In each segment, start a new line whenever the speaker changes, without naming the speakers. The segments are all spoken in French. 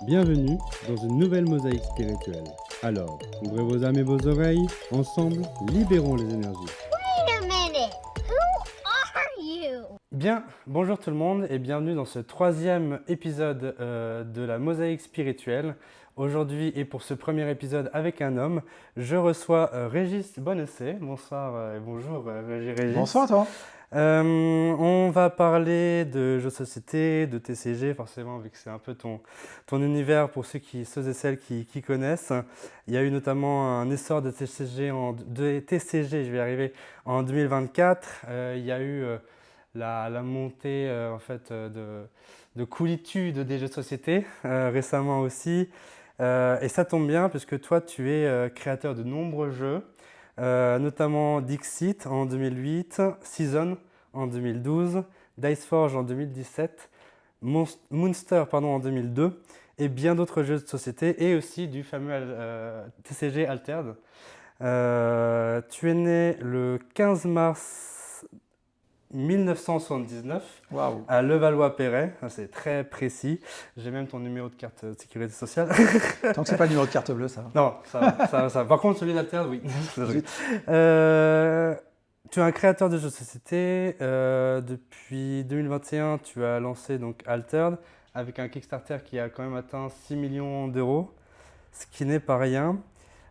Bienvenue dans une nouvelle mosaïque spirituelle. Alors, ouvrez vos âmes et vos oreilles, ensemble, libérons les énergies.
Wait a minute. Who are you?
Bien, bonjour tout le monde et bienvenue dans ce troisième épisode de la mosaïque spirituelle. Aujourd'hui et pour ce premier épisode avec un homme, je reçois Régis Bonnessé. Bonsoir et bonjour Régis.
Bonsoir à toi.
On va parler de jeux de société, de TCG, forcément, vu que c'est un peu ton univers pour ceux et celles qui connaissent. Il y a eu notamment un essor de TCG, je vais y arriver, en 2024. Il y a eu la montée de coolitude des jeux de société récemment aussi. Et ça tombe bien, puisque toi, tu es créateur de nombreux jeux. Notamment Dixit en 2008, Season en 2012, Diceforge en 2017, Moonster en 2002 et bien d'autres jeux de société et aussi du fameux TCG Altered. Tu es né le 15 mars 1979
Waouh.
à Levallois-Perret, c'est très précis. J'ai même ton numéro de carte de sécurité sociale.
Tant que c'est pas le numéro de carte bleue, ça va.
Non, ça. Par contre, celui d'Altered, oui. Tu es un créateur de jeux de société. Depuis 2021, tu as lancé donc Altered avec un Kickstarter qui a quand même atteint 6 millions d'euros, ce qui n'est pas rien.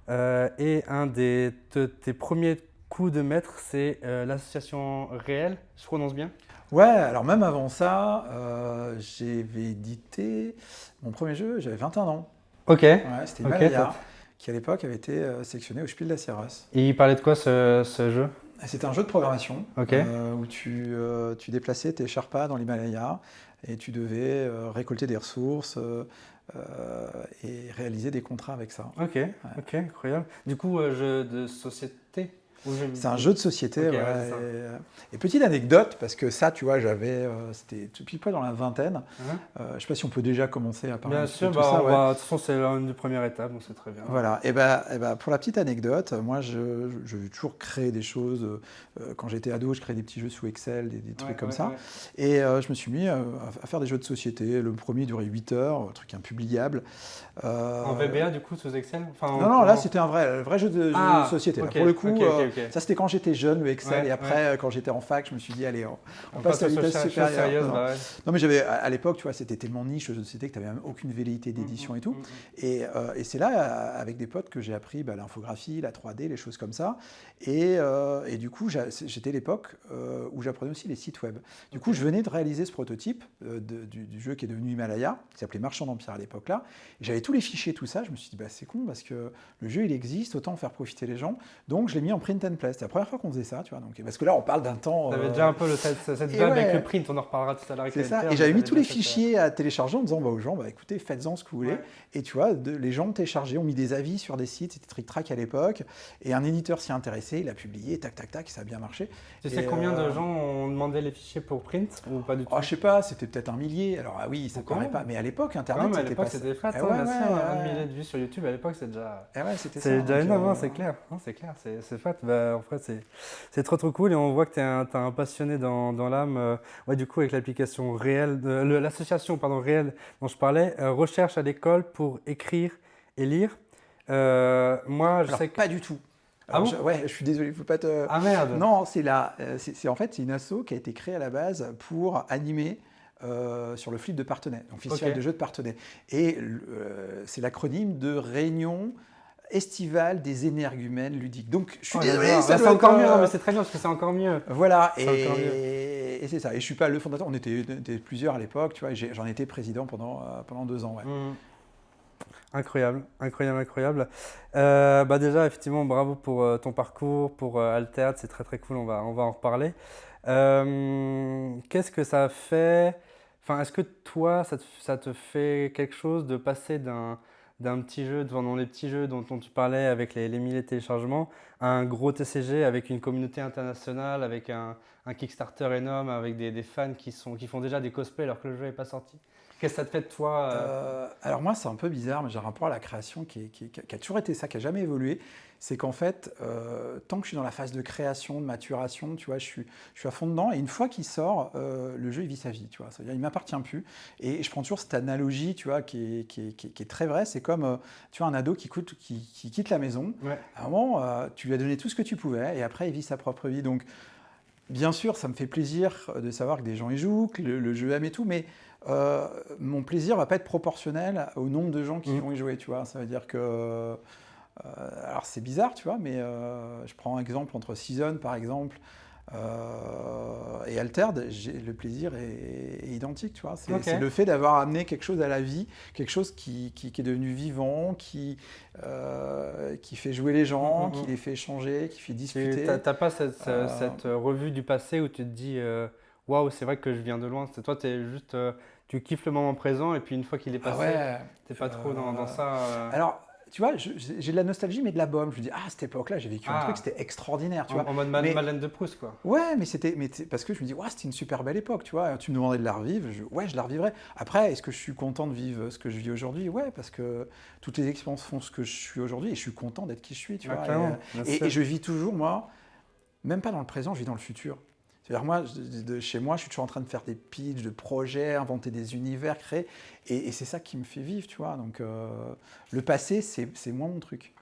Et un de tes premiers coups de maître, c'est l'association Réel. Je prononce bien?
Ouais, alors même avant ça, j'avais édité mon premier jeu, j'avais 21 ans.
Ok.
Ouais, c'était
Ok,
Himalaya,
top.
qui à l'époque avait été sélectionné au Spiel des Jahres.
Et il parlait de quoi ce jeu?
C'était un jeu de programmation
Ok.
où tu déplaçais tes Sherpas dans l'Himalaya et tu devais récolter des ressources et réaliser des contrats avec ça.
Ok, ok, incroyable. Du coup, jeu de société ou jeu
C'est un jeu de société,
Ok,
ouais,
ouais, c'est ça.
et petite anecdote, parce que ça, tu vois, c'était tout pile poil dans la vingtaine. Je sais pas si on peut déjà commencer à parler
Bien
de tout
sûr,
ça. Ouais.
de toute façon, c'est une des premières étapes, donc c'est très bien.
Voilà, et pour la petite anecdote, moi je veux toujours créer des choses. Quand j'étais ado, je créais des petits jeux sous Excel, des trucs comme ça.
Ouais.
Et je me suis mis à faire des jeux de société. Le premier durait 8 heures, un truc impubliable.
En VBA, du coup, sous Excel? Enfin,
Non, là c'était un vrai jeu de société. Là.
ok,
Pour le coup,
ok.
ça c'était quand j'étais jeune, le Excel,
Ouais,
et après, quand j'étais en fac, je me suis dit, allez, on passe à la
aux
vitesse
choses
supérieure.
sérieuses,
Non.
bah ouais.
Non, mais j'avais à l'époque, tu vois, c'était tellement niche, le jeu de société, que tu n'avais même aucune velléité d'édition et tout. Et c'est là, avec des potes, que j'ai appris l'infographie, la 3D, les choses comme ça. Et du coup, j'étais l'époque où j'apprenais aussi les sites web. Du coup, je venais de réaliser ce prototype du jeu qui est devenu Himalaya, qui s'appelait Marchand d'Empire à l'époque là. Et j'avais tous les fichiers, tout ça. Je me suis dit, c'est con parce que le jeu il existe, autant en faire profiter les gens. Donc, je l'ai mis en print and play. C'était la première fois qu'on faisait ça, tu vois. Donc, parce que là, on parle d'un temps.
T'avais déjà un peu cette vibe avec le print, on en reparlera tout à l'heure.
C'est ça. Et j'avais mis tous les fichiers à télécharger en disant aux gens, écoutez, faites-en ce que vous voulez.
Ouais.
Et tu vois, les gens téléchargeaient, ont mis des avis sur des sites, c'était TrickTrack à l'époque. Et un éditeur s'y intéressait, il a publié, tac, ça a bien marché.
Tu sais combien de gens ont demandé les fichiers pour print ou pas du tout?
Je sais pas, c'était peut-être 1 millier. Alors oui, ça ne paraît pas. Mais à l'époque, Internet,
mais à
c'était
l'époque,
pas.
c'était fat.
Eh
Bien
ouais,
sûr, un
ouais.
millier de vues sur YouTube, à l'époque, c'est déjà...
C'était
C'est
ça.
déjà
Donc,
énorme, c'est clair. Non, c'est clair, c'est fat. En fait, c'est trop cool et on voit que tu es un passionné dans l'âme. Ouais, du coup, avec l'application Réel, l'association Réel dont je parlais, recherche à l'école pour écrire et lire. Moi, je
alors,
sais que...
pas du tout.
Ah bon
je suis désolé, faut pas te.
Ah merde.
Non, c'est en fait c'est une asso qui a été créée à la base pour animer sur le flip de Partenay, donc festival de jeux de Partenay. Et c'est l'acronyme de Réunion estivale des énergumènes ludiques. Donc je suis désolé, ça
c'est
doit
encore
être,
mieux, mais c'est très bien parce que c'est encore mieux.
Voilà,
C'est encore
et c'est ça. Et je suis pas le fondateur, on était plusieurs à l'époque, tu vois, et j'en étais président pendant 2 ans. Ouais.
Incroyable. Déjà, effectivement, bravo pour ton parcours, pour Altered, c'est très cool, on va en reparler. Qu'est-ce que ça fait? Enfin, est-ce que toi, ça te fait quelque chose de passer d'un petit jeu, dans les petits jeux dont tu parlais avec les milliers de téléchargements, à un gros TCG avec une communauté internationale, avec un Kickstarter énorme, avec des fans qui font déjà des cosplays alors que le jeu n'est pas sorti? Qu'est-ce que ça te fait de toi
Alors moi, c'est un peu bizarre, mais j'ai un rapport à la création qui a toujours été ça, qui n'a jamais évolué. C'est qu'en fait, tant que je suis dans la phase de création, de maturation, tu vois, je suis à fond dedans. Et une fois qu'il sort, le jeu, il vit sa vie, tu vois. C'est-à-dire, il ne m'appartient plus. Et je prends toujours cette analogie, tu vois, qui est très vraie. C'est comme, tu vois, un ado qui quitte la maison.
Ouais.
À un moment, tu lui as donné tout ce que tu pouvais, et après, il vit sa propre vie. Donc, bien sûr, ça me fait plaisir de savoir que des gens y jouent, que le jeu aime et tout, mais mon plaisir ne va pas être proportionnel au nombre de gens qui vont y jouer, tu vois. Ça veut dire que... alors c'est bizarre, tu vois, mais je prends un exemple entre Season, par exemple, et Altered, le plaisir est identique, tu vois. C'est le fait d'avoir amené quelque chose à la vie, quelque chose qui est devenu vivant, qui fait jouer les gens, qui les fait échanger, qui fait discuter.
Tu n'as pas cette revue du passé où tu te dis waouh, c'est vrai que je viens de loin. Toi, tu kiffes le moment présent et puis une fois qu'il est passé, tu n'es pas trop dans ça.
Alors, tu vois, j'ai de la nostalgie, mais de la bombe. Je me dis, à cette époque-là, j'ai vécu un truc, c'était extraordinaire, tu vois.
En mode Madeleine de Proust, quoi.
Ouais, mais parce que je me dis, ouais, c'était une super belle époque, tu vois. Tu me demandais de la revivre, je la revivrais. Après, est-ce que je suis content de vivre ce que je vis aujourd'hui? Ouais, parce que toutes les expériences font ce que je suis aujourd'hui et je suis content d'être qui je suis, tu vois. Et je vis toujours, moi, même pas dans le présent, je vis dans le futur. C'est-à-dire, moi, chez moi, je suis toujours en train de faire des pitchs, de projets, inventer des univers, créer. Et c'est ça qui me fait vivre, tu vois. Donc, le passé, c'est moins mon truc.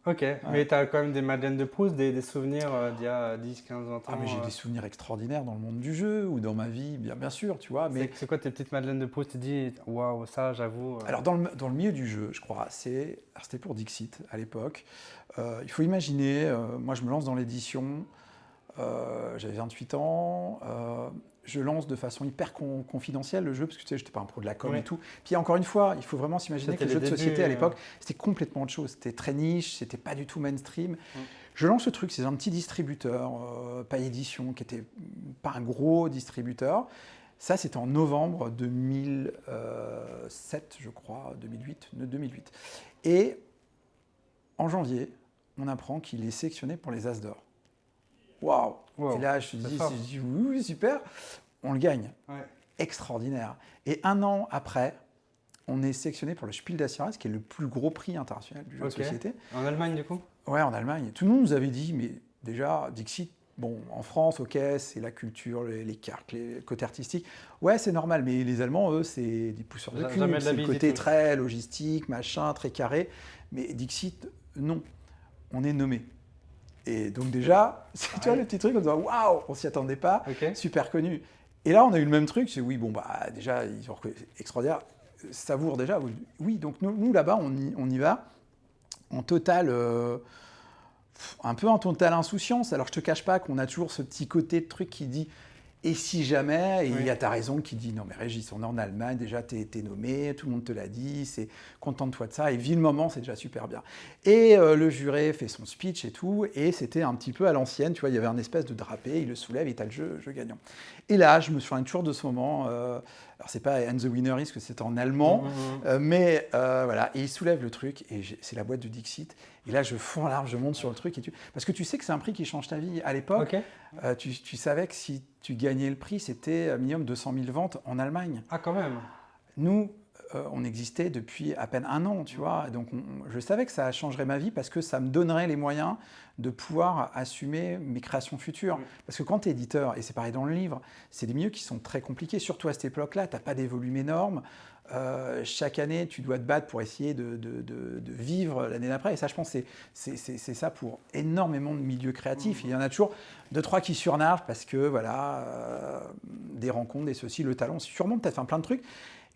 Ok, mais tu as quand même des Madeleines de Proust, des souvenirs d'il y a 10, 15, 20 ans.
Ah, mais j'ai des souvenirs extraordinaires dans le monde du jeu ou dans ma vie, bien sûr, tu vois. Mais...
C'est quoi tes petites Madeleines de Proust? Tu te dis, waouh, ça, j'avoue.
Alors, dans le milieu du jeu, je crois, c'était pour Dixit à l'époque. Il faut imaginer, moi, je me lance dans l'édition. J'avais 28 ans, je lance de façon hyper confidentielle le jeu, parce que tu sais, je n'étais pas un pro de la com et tout. Puis encore une fois, il faut vraiment s'imaginer que le jeu de société à l'époque, c'était complètement autre chose. C'était très niche, c'était pas du tout mainstream. Je lance le truc, c'est un petit distributeur, pas édition, qui était pas un gros distributeur. Ça, c'était en novembre 2007, je crois, 2008. Et en janvier, on apprend qu'il est sélectionné pour les As d'Or. Waouh! Et là, je me dis, oui, super, on le gagne. Ouais. Extraordinaire. Et un an après, on est sélectionné pour le Spiel des Jahres, qui est le plus gros prix international du jeu de société.
En Allemagne, du coup? Ouais,
en Allemagne. Tout le monde nous avait dit, mais déjà, Dixit, bon, en France, ok, c'est la culture, les cartes, les côtés artistiques. Ouais, c'est normal, mais les Allemands, eux, c'est des pousseurs de cul. C'est le côté très logistique, machin, très carré. Mais Dixit, non. On est nommé. Et donc déjà, tu vois le petit truc, on se dit waouh, on s'y attendait pas, super connu. Et là, on a eu le même truc, c'est oui, bon, bah déjà, ils ont reconnu, extraordinaire, savoure déjà. Oui, donc nous là-bas, on y va en total, un peu en totale insouciance. Alors je te cache pas qu'on a toujours ce petit côté de truc qui dit et si jamais, et il y a ta raison qui dit non mais Régis, on est en Allemagne, déjà t'es nommé, tout le monde te l'a dit, c'est contente-toi de ça, et vis le moment, c'est déjà super bien. Et le juré fait son speech et tout, et c'était un petit peu à l'ancienne, tu vois, il y avait un espèce de drapé, il le soulève et t'as le jeu gagnant. Et là, je me souviens toujours de ce moment, alors c'est pas And the Winner Is, que c'est en allemand, mais voilà, et il soulève le truc, et c'est la boîte de Dixit, et là je fonds en larmes, je monte sur le truc, parce que tu sais que c'est un prix qui change ta vie. À l'époque, tu savais que si tu gagnais le prix, c'était minimum 200 000 ventes en Allemagne.
Ah, quand même.
Nous, on existait depuis à peine un an, tu vois. Donc, je savais que ça changerait ma vie parce que ça me donnerait les moyens de pouvoir assumer mes créations futures. Parce que quand tu es éditeur, et c'est pareil dans le livre, c'est des milieux qui sont très compliqués, surtout à cette époque-là, tu n'as pas des volumes énormes. Chaque année, tu dois te battre pour essayer de vivre l'année d'après. Et ça, je pense, c'est ça pour énormément de milieux créatifs. Il y en a toujours 2-3 qui surnagent parce que, voilà, des rencontres, des ceci, le talent, sûrement peut-être fait plein de trucs.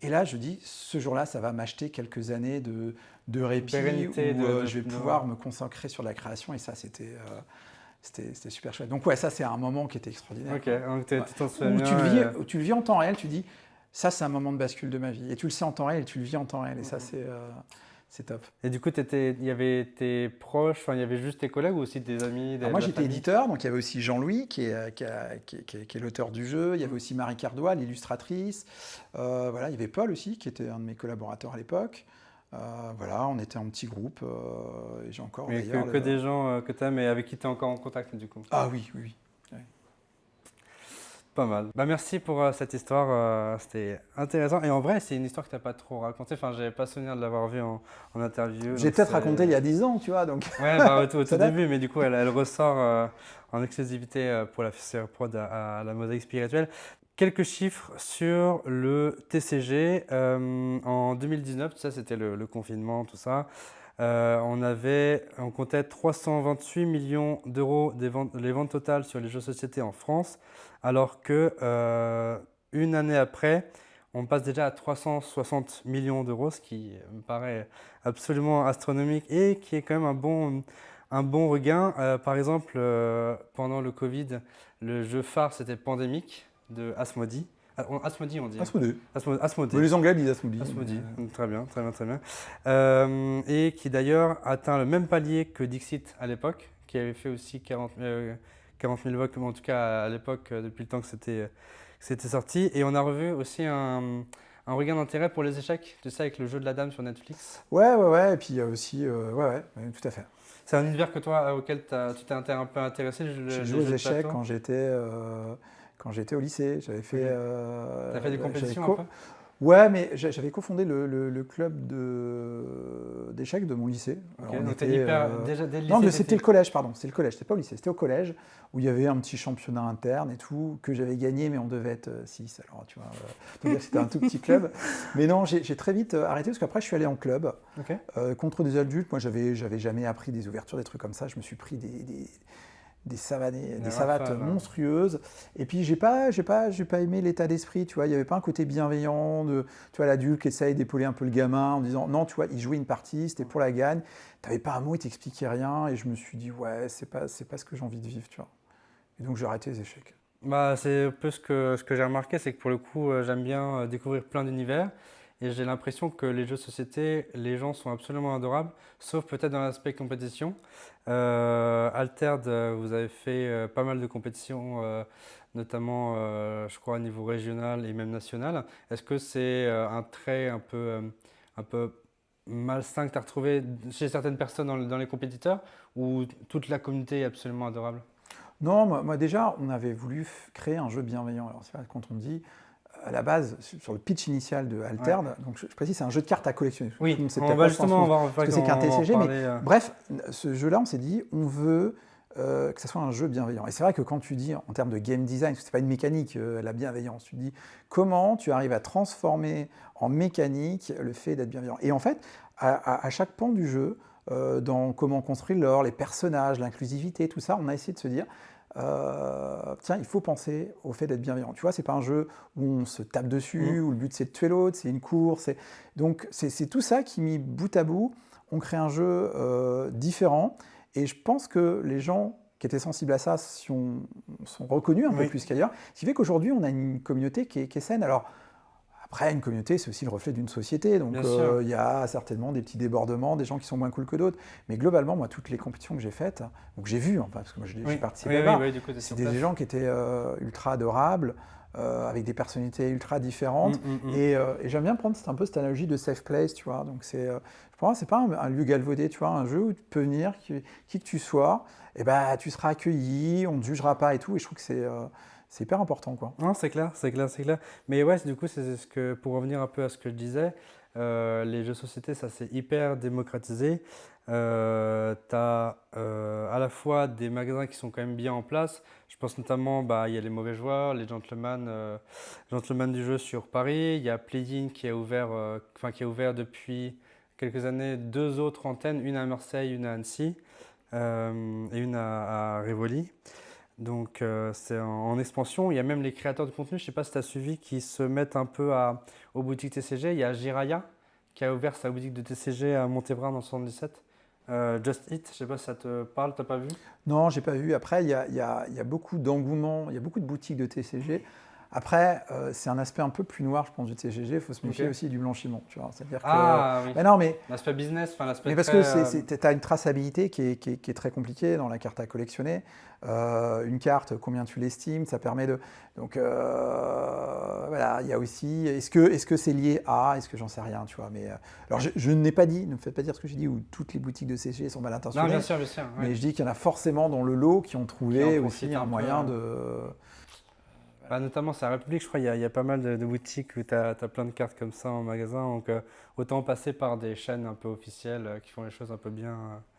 Et là, je dis, ce jour-là, ça va m'acheter quelques années de répit où je vais pouvoir me consacrer sur la création. Et ça, c'était super chouette. Donc, ouais, ça, c'est un moment qui était extraordinaire.
Ok, donc
où tu le vis en temps réel, tu dis, ça, c'est un moment de bascule de ma vie. Et tu le sais en temps réel et tu le vis en temps réel. Et ça, c'est top.
Et du coup, il y avait tes proches, il y avait juste tes collègues ou aussi des amis?
Moi, j'étais éditeur, donc il y avait aussi Jean-Louis, qui est l'auteur du jeu. Il y avait aussi Marie Cardois, l'illustratrice. Voilà, il y avait Paul aussi, qui était un de mes collaborateurs à l'époque. Voilà, on était un petit groupe. Et j'ai encore,
mais
d'ailleurs...
que des gens que tu aimes et avec qui tu es encore en contact, du coup?
Ah oui.
Pas mal. Bah, merci pour cette histoire, c'était intéressant. Et en vrai, c'est une histoire que tu n'as pas trop racontée. Enfin, j'avais pas souvenir de l'avoir vue en interview.
J'ai
donc
peut-être
c'est-
raconté il y a 10 ans, tu vois, donc.
Ouais, bah, au tout
Ça date.
début, mais du coup, elle ressort en exclusivité pour la FCR Prod à la Mosaïque Spirituelle. Quelques chiffres sur le TCG. En 2019, tout ça, c'était le confinement, tout ça. On comptait 328 millions d'euros les ventes totales sur les jeux de société en France, alors que une année après, on passe déjà à 360 millions d'euros, ce qui me paraît absolument astronomique et qui est quand même un bon regain. Par exemple, pendant le Covid, le jeu phare, c'était Pandémique de Asmodee. Asmodee, on dit.
Asmodée.
Asmodée.
Les Anglais disent Asmodee.
Asmodee, très bien, très bien, très bien. Et qui d'ailleurs atteint le même palier que Dixit à l'époque, qui avait fait aussi 40 000 votes, en tout cas à l'époque, depuis le temps que c'était sorti. Et on a revu aussi un regain d'intérêt pour les échecs, tu sais, avec le jeu de la dame sur Netflix.
Ouais. Et puis il y a aussi, ouais, tout à fait.
C'est un univers auquel tu t'es un peu intéressé.
J'ai joué aux échecs quand j'étais au lycée. J'avais fait.
Tu as fait des compétitions un peu?
Ouais, mais j'avais cofondé le club d'échecs de mon lycée. Alors,
Ok,
on
donc
était,
déjà dès le
non,
lycée,
c'était le collège, pardon. C'était le collège, c'était pas au lycée, c'était au collège où il y avait un petit championnat interne et tout, que j'avais gagné, mais on devait être 6. Alors, tu vois, donc c'était un tout petit club. Mais non, j'ai très vite arrêté parce qu'après, je suis allé en club
Ok.
contre des adultes. Moi, j'avais jamais appris des ouvertures, des trucs comme ça. Je me suis pris des savates monstrueuses. Et puis, j'ai pas aimé l'état d'esprit, tu vois. Il n'y avait pas un côté bienveillant de, tu vois, l'adulte qui essaye d'épauler un peu le gamin en disant, non, tu vois, il jouait une partie, c'était pour la gagne. Tu n'avais pas un mot, il t'expliquait rien. Et je me suis dit, ouais, c'est pas ce que j'ai envie de vivre, tu vois. Et donc, j'ai arrêté les échecs.
Bah, c'est un peu ce que j'ai remarqué, c'est que pour le coup, j'aime bien découvrir plein d'univers. Et j'ai l'impression que les jeux de société, les gens sont absolument adorables, sauf peut-être dans l'aspect compétition. Altered, vous avez fait pas mal de compétitions, notamment, je crois, au niveau régional et même national. Est-ce que c'est un trait un peu malsain que tu as retrouvé chez certaines personnes dans les compétiteurs, ou toute la communauté est absolument adorable?
Non, moi déjà, on avait voulu créer un jeu bienveillant. Alors, c'est vrai, quand on dit, à la base, sur le pitch initial de Altered, donc je précise, c'est un jeu de cartes à collectionner.
Oui,
Tout le monde sait
on
peut-être
va
pas
justement, on va
ce que c'est qu'un TCG, mais
parler,
bref, ce jeu-là, on s'est dit, on veut que ce soit un jeu bienveillant. Et c'est vrai que quand tu dis, en termes de game design, parce que c'est pas une mécanique, la bienveillance, tu dis, comment tu arrives à transformer en mécanique le fait d'être bienveillant. Et en fait, à chaque pan du jeu, dans comment construire l'or, les personnages, l'inclusivité, tout ça, on a essayé de se dire, tiens, il faut penser au fait d'être bienveillant. Tu vois, c'est pas un jeu où on se tape dessus, où le but c'est de tuer l'autre, c'est une course. Donc c'est tout ça qui, mis bout à bout, on crée un jeu différent. Et je pense que les gens qui étaient sensibles à ça sont reconnus un peu plus qu'ailleurs. Ce qui fait qu'aujourd'hui, on a une communauté qui est saine. Alors, après, une communauté, c'est aussi le reflet d'une société. Donc, il y a certainement des petits débordements, des gens qui sont moins cool que d'autres. Mais globalement, moi, toutes les compétitions que j'ai faites, donc j'ai vu, parce que moi, j'ai participé à c'est des gens qui étaent ultra adorables, avec des personnalités ultra différentes. Et j'aime bien prendre un peu cette analogie de safe place, tu vois. Donc, pour moi, c'est pas un lieu galvaudé, tu vois, un jeu où tu peux venir, qui que tu sois, et ben, tu seras accueilli, on ne te jugera pas et tout. Et je trouve que c'est hyper important, quoi.
Non, c'est clair. Mais ouais, du coup, c'est ce que, pour revenir un peu à ce que je disais, les jeux de société, ça s'est hyper démocratisé. Tu as à la fois des magasins qui sont quand même bien en place. Je pense notamment, il y a les mauvais joueurs, les gentlemen du jeu sur Paris. Il y a Play-in qui a ouvert depuis quelques années 2 autres antennes, une à Marseille, une à Annecy et une à Rivoli. Donc c'est en expansion. Il y a même les créateurs de contenu, je ne sais pas si tu as suivi, qui se mettent un peu aux boutiques TCG. Il y a Jiraya qui a ouvert sa boutique de TCG à Montévrain dans le 77. Just Eat, je ne sais pas si ça te parle, tu n'as pas vu?
Non, j'ai pas vu. Après, il y a beaucoup d'engouement, il y a beaucoup de boutiques de TCG. Après, c'est un aspect un peu plus noir, je pense, du TCG. Il faut se méfier aussi du blanchiment. Tu vois. C'est-à-dire
oui.
Mais non, mais
l'aspect business, l'aspect.
Mais parce que tu as une traçabilité qui est très compliquée dans la carte à collectionner. Une carte, combien tu l'estimes, ça permet de. Donc voilà, il y a aussi. Est-ce que c'est lié à? Est-ce que j'en sais rien, tu vois. Mais alors je n'ai pas dit, ne me faites pas dire ce que j'ai dit, où toutes les boutiques de TCG sont mal intentionnées.
Non, bien sûr.
Mais je dis qu'il y en a forcément dans le lot qui ont trouvé aussi un moyen de.
Bah, notamment, c'est la République, je crois, il y a pas mal de boutiques où tu as plein de cartes comme ça en magasin. Donc, autant passer par des chaînes un peu officielles qui font les choses un peu bien.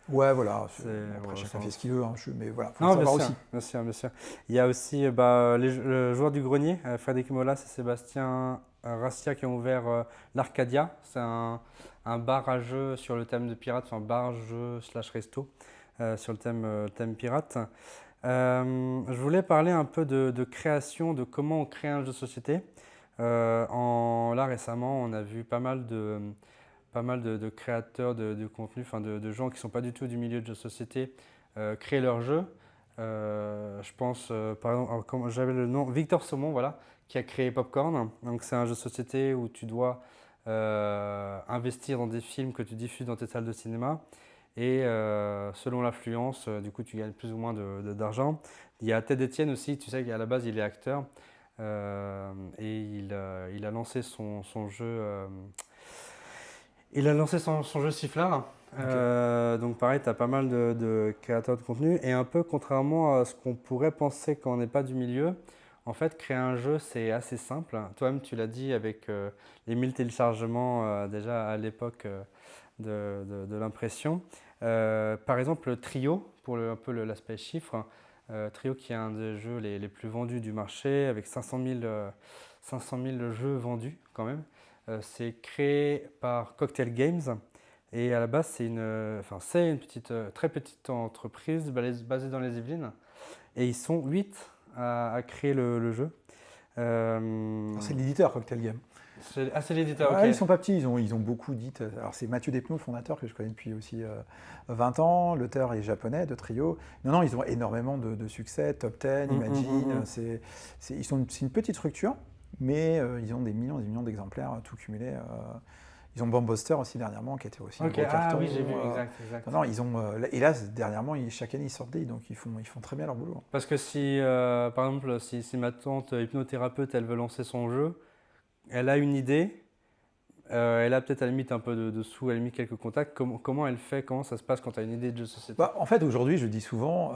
Ouais, voilà. Après,
voilà,
chacun
je
fait ce qu'il veut, hein, mais voilà, faut
Non,
le
bien
savoir
sûr,
aussi.
bien sûr, bien sûr. Il y a aussi bah, le joueur du grenier, Frédéric Molas et Sébastien Rastia qui ont ouvert l'Arcadia. C'est un bar à jeux sur le thème de pirate, enfin bar, jeu slash resto sur le thème pirate. Je voulais parler un peu de création, de comment on crée un jeu de société. Là récemment, on a vu pas mal de créateurs de contenu, enfin de gens qui ne sont pas du tout du milieu de jeux de société, créer leurs jeux. Je pense, par exemple, alors, comment j'avais le nom, Victor Saumon, voilà, qui a créé Popcorn. Donc c'est un jeu de société où tu dois investir dans des films que tu diffuses dans tes salles de cinéma. Et selon l'affluence, du coup, tu gagnes plus ou moins d'argent. Il y a Ted Etienne aussi, tu sais qu'à la base, il est acteur. Et il a lancé son jeu. Il a lancé son jeu Sifflard. Donc pareil, tu as pas mal de créateurs de contenu. Et un peu contrairement à ce qu'on pourrait penser quand on n'est pas du milieu, en fait, créer un jeu, c'est assez simple. Toi-même, tu l'as dit avec les 1000 téléchargements déjà à l'époque de l'impression. Par exemple, Trio, pour un peu l'aspect chiffre. Trio qui est un des jeux les plus vendus du marché, avec 500 000 jeux vendus quand même. C'est créé par Cocktail Games et à la base c'est une très petite entreprise basée dans les Yvelines et ils sont 8 à créer le jeu.
C'est l'éditeur Cocktail Game.
C'est l'éditeur,
Ouais,
ok.
ils sont pas petits, ils ont beaucoup d'éditeurs. Alors c'est Mathieu Despnous, fondateur, que je connais depuis aussi 20 ans. L'auteur est japonais de Trio. Non, ils ont énormément de succès. Top 10, Imagine. C'est une petite structure, mais ils ont des millions et des millions d'exemplaires tout cumulés. Ils ont Bombuster aussi dernièrement, qui était aussi un
Ok,
gros carton.
oui, j'ai vu, exact.
Non, ils ont. Et là, dernièrement, chaque année, ils sortent des, donc ils font très bien leur boulot.
Parce que si, par exemple, si ma tante hypnothérapeute, elle veut lancer son jeu, elle a une idée, elle a peut-être à la limite un peu de sous, à la limite quelques contacts. Comment elle fait, comment ça se passe quand tu as une idée de jeu de société?
En fait, aujourd'hui, je dis souvent,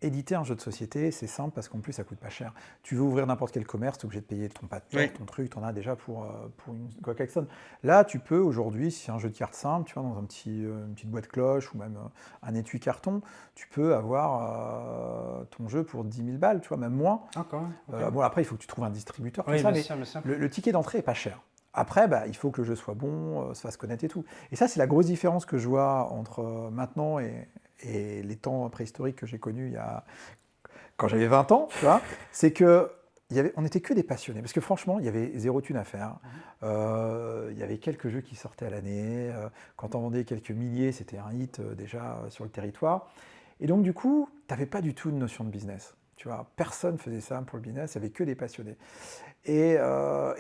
éditer un jeu de société, c'est simple parce qu'en plus, ça coûte pas cher. Tu veux ouvrir n'importe quel commerce, tu es obligé de payer ton patent,
Oui.
ton truc, tu en as déjà pour une Coca-Cola. Là, tu peux aujourd'hui, si c'est un jeu de cartes simple, tu vois, dans une petite boîte cloche ou même un étui carton, tu peux avoir ton jeu pour 10 000 balles, tu vois, même moins.
Ah, quand même. Ok.
Bon, après, il faut que tu trouves un distributeur, tout
Oui,
ça,
bien
mais
sûr, bien sûr.
le ticket d'entrée est pas cher. Après, il faut que le jeu soit bon, se fasse connaître et tout. Et ça, c'est la grosse différence que je vois entre maintenant et les temps préhistoriques que j'ai connus quand j'avais 20 ans, tu vois. C'est que on n'était que des passionnés. Parce que franchement, il y avait zéro thune à faire. Il y avait quelques jeux qui sortaient à l'année. Quand on vendait quelques milliers, c'était un hit déjà sur le territoire. Et donc, du coup, tu n'avais pas du tout de notion de business. Tu vois, personne faisait ça pour le business, il n'y avait que des passionnés. Et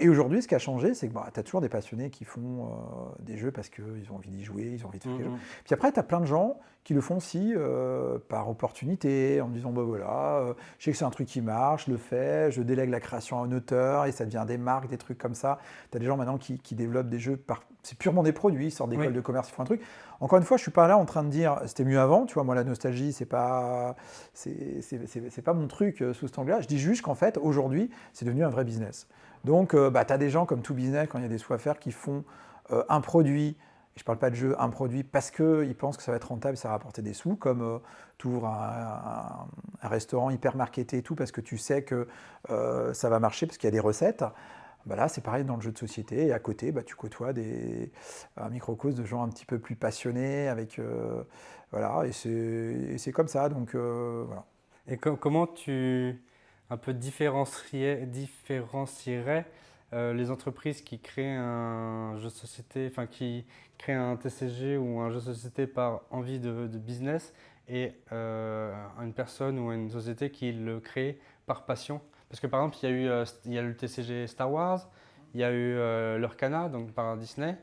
aujourd'hui, ce qui a changé, c'est que tu as toujours des passionnés qui font des jeux parce qu'ils ont envie d'y jouer, ils ont envie de faire quelque chose. Puis après, tu as plein de gens qui le font aussi par opportunité, en me disant, voilà, je sais que c'est un truc qui marche, je le fais, je délègue la création à un auteur et ça devient des marques, des trucs comme ça. Tu as des gens maintenant qui développent des jeux, c'est purement des produits, ils sortent d'école de commerce, ils font un truc. Encore une fois, je ne suis pas là en train de dire, c'était mieux avant, tu vois, moi la nostalgie, c'est pas mon truc sous cet angle-là. Je dis juste qu'en fait, aujourd'hui, c'est devenu un vrai business. Donc, tu as des gens comme Tout Business, quand il y a des sous à faire, qui font un produit, et je ne parle pas de jeu, un produit, parce qu'ils pensent que ça va être rentable, ça va rapporter des sous, comme tu ouvres un restaurant hyper marketé et tout, parce que tu sais que ça va marcher, parce qu'il y a des recettes. Là, c'est pareil dans le jeu de société, et à côté, tu côtoies un microcosme de gens un petit peu plus passionnés, voilà, et c'est comme ça, donc voilà.
Et comment tu un peu différencierais les entreprises qui créent un jeu de société, enfin qui créent un TCG ou un jeu de société par envie de business et une personne ou une société qui le crée par passion? Parce que par exemple, il y a le TCG Star Wars, il y a eu l'Urcana, donc par Disney.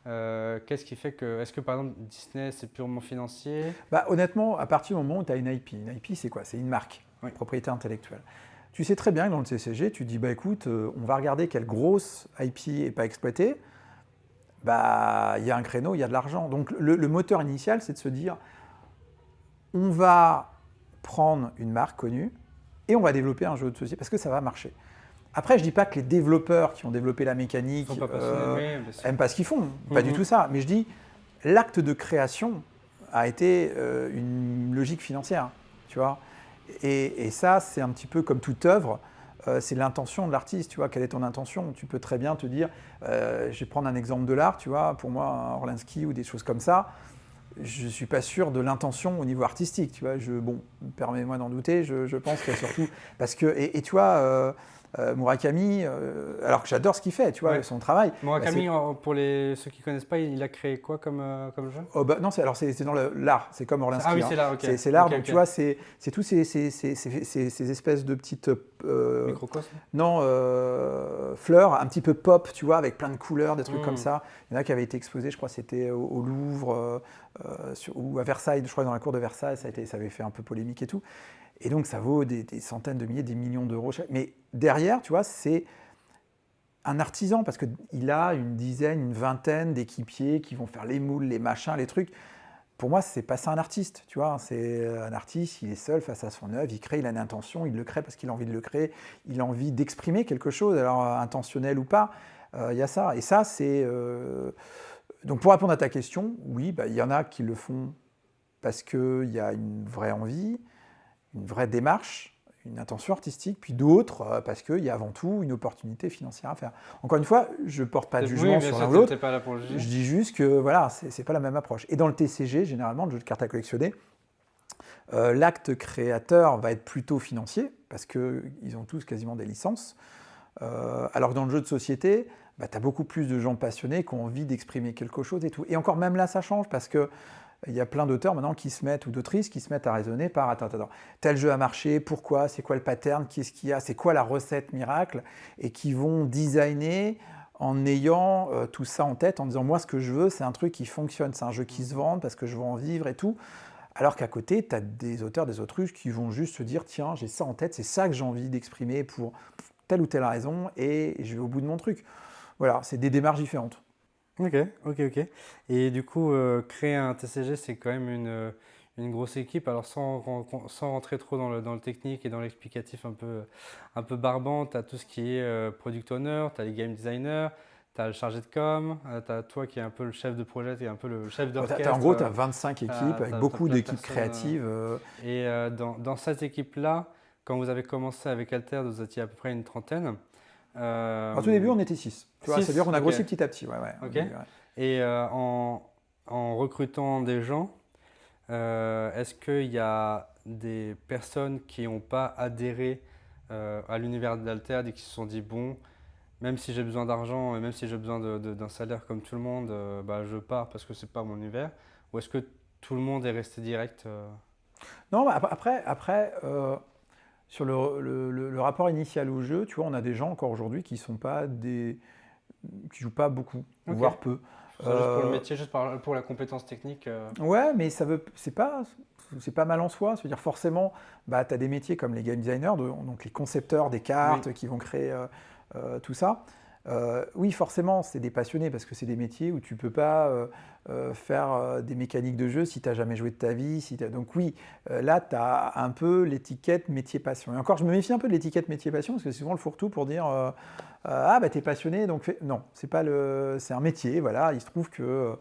Qu'est-ce qui fait que... Est-ce que par exemple Disney c'est purement financier?
Honnêtement, à partir du moment où tu as une IP c'est quoi? C'est une marque, propriété intellectuelle. Tu sais très bien que dans le TCG, tu dis écoute, on va regarder quelle grosse IP n'est pas exploitée. Il y a un créneau, il y a de l'argent. Donc le moteur initial, c'est de se dire on va prendre une marque connue, et on va développer un jeu de société parce que ça va marcher. Après, je dis pas que les développeurs qui ont développé la mécanique
Ils sont pas passionnés, bien sûr.
aiment pas ce qu'ils font, pas du tout ça. Mais je dis, l'acte de création a été une logique financière, tu vois. Et ça, c'est un petit peu comme toute œuvre. C'est l'intention de l'artiste, tu vois, quelle est ton intention? Tu peux très bien te dire, je vais prendre un exemple de l'art, tu vois, pour moi, un Orlansky ou des choses comme ça, je ne suis pas sûr de l'intention au niveau artistique, tu vois, bon, permets-moi d'en douter, je pense qu'il y a surtout, parce que, et tu vois, Murakami, alors que j'adore ce qu'il fait, tu vois,
Ouais.
son travail.
Murakami, pour ceux qui ne connaissent pas, il a créé quoi comme jeu?
Oh bah non, c'est dans l'art, c'est comme Orlansky.
Ah oui,
hein.
c'est l'art, ok.
C'est l'art,
Ok,
donc
ok.
tu vois, c'est tous ces espèces de petites
Microcosme.
non, fleurs, un petit peu pop, tu vois, avec plein de couleurs, des trucs comme
Mm.
ça. Il y en a qui avaient été exposés, je crois, c'était au Louvre ou à Versailles, je crois, dans la cour de Versailles, ça avait fait un peu polémique et tout. Et donc, ça vaut des centaines de milliers, des millions d'euros. Mais derrière, tu vois, c'est un artisan, parce qu'il a une dizaine, une vingtaine d'équipiers qui vont faire les moules, les machins, les trucs. Pour moi, c'est pas ça un artiste, tu vois. C'est un artiste, il est seul face à son œuvre, il crée, il a une intention, il le crée parce qu'il a envie de le créer, il a envie d'exprimer quelque chose, alors intentionnel ou pas, il y a ça. Et ça, c'est... Donc pour répondre à ta question, oui, bah, il y en a qui le font parce qu'il y a une vraie envie, une vraie démarche, une intention artistique, puis d'autres parce qu'il y a avant tout une opportunité financière à faire. Encore une fois, je ne porte pas de jugement sur l'un ou l'autre.
T'es pas là pour le juger.
Je dis juste que voilà, c'est pas la même approche. Et dans le TCG, généralement, le jeu de cartes à collectionner, l'acte créateur va être plutôt financier, parce qu'ils ont tous quasiment des licences. Alors que dans le jeu de société, bah, tu as beaucoup plus de gens passionnés qui ont envie d'exprimer quelque chose et tout. Et encore même là, ça change, parce que il y a plein d'auteurs maintenant qui se mettent, ou d'autrices qui se mettent à raisonner par attends, tel jeu a marché, pourquoi, c'est quoi le pattern, qu'est-ce qu'il y a, c'est quoi la recette miracle, et qui vont designer en ayant tout ça en tête, en disant moi ce que je veux, c'est un truc qui fonctionne, c'est un jeu qui se vend parce que je veux en vivre et tout. Alors qu'à côté, tu as des auteurs, des autruches qui vont juste se dire tiens, j'ai ça en tête, c'est ça que j'ai envie d'exprimer pour telle ou telle raison, et je vais au bout de mon truc. Voilà, c'est des démarches différentes.
Ok. Et du coup, créer un TCG, c'est quand même une grosse équipe. Alors, sans rentrer trop dans le technique et dans l'explicatif un peu barbant, tu as tout ce qui est product owner, tu as les game designers, tu as le chargé de com, tu as toi qui est un peu le chef de projet, qui est un peu le chef d'orchestre.
En gros, tu as 25 équipes avec
t'as
beaucoup
plein de
d'équipes
personnes,
créatives.
Et dans cette équipe-là, quand vous avez commencé avec Alter, vous étiez à peu près une trentaine.
Au tout début, on était 6. C'est-à-dire qu'on a grossi petit à petit. Ouais.
Ok. Et en recrutant des gens, est-ce qu'il y a des personnes qui n'ont pas adhéré à l'univers d'Alter et qui se sont dit bon, même si j'ai besoin d'argent et même si j'ai besoin d'un salaire comme tout le monde, bah, je pars parce que c'est pas mon univers? Ou est-ce que tout le monde est resté direct
Non, bah, après sur le rapport initial au jeu, tu vois, on a des gens encore aujourd'hui qui jouent pas beaucoup,
Ok.
voire peu.
juste pour le métier, juste pour la compétence technique
Ouais, mais c'est pas mal en soi. C'est-à-dire forcément, bah, tu as des métiers comme les game designers, donc les concepteurs des cartes qui vont créer tout ça. Oui, forcément, c'est des passionnés parce que c'est des métiers où tu peux pas faire des mécaniques de jeu si tu n'as jamais joué de ta vie. Donc oui, là, tu as un peu l'étiquette métier-passion. Et encore, je me méfie un peu de l'étiquette métier-passion parce que c'est souvent le fourre-tout pour dire ah, bah, tu es passionné, donc non, c'est un métier. Voilà, il se trouve que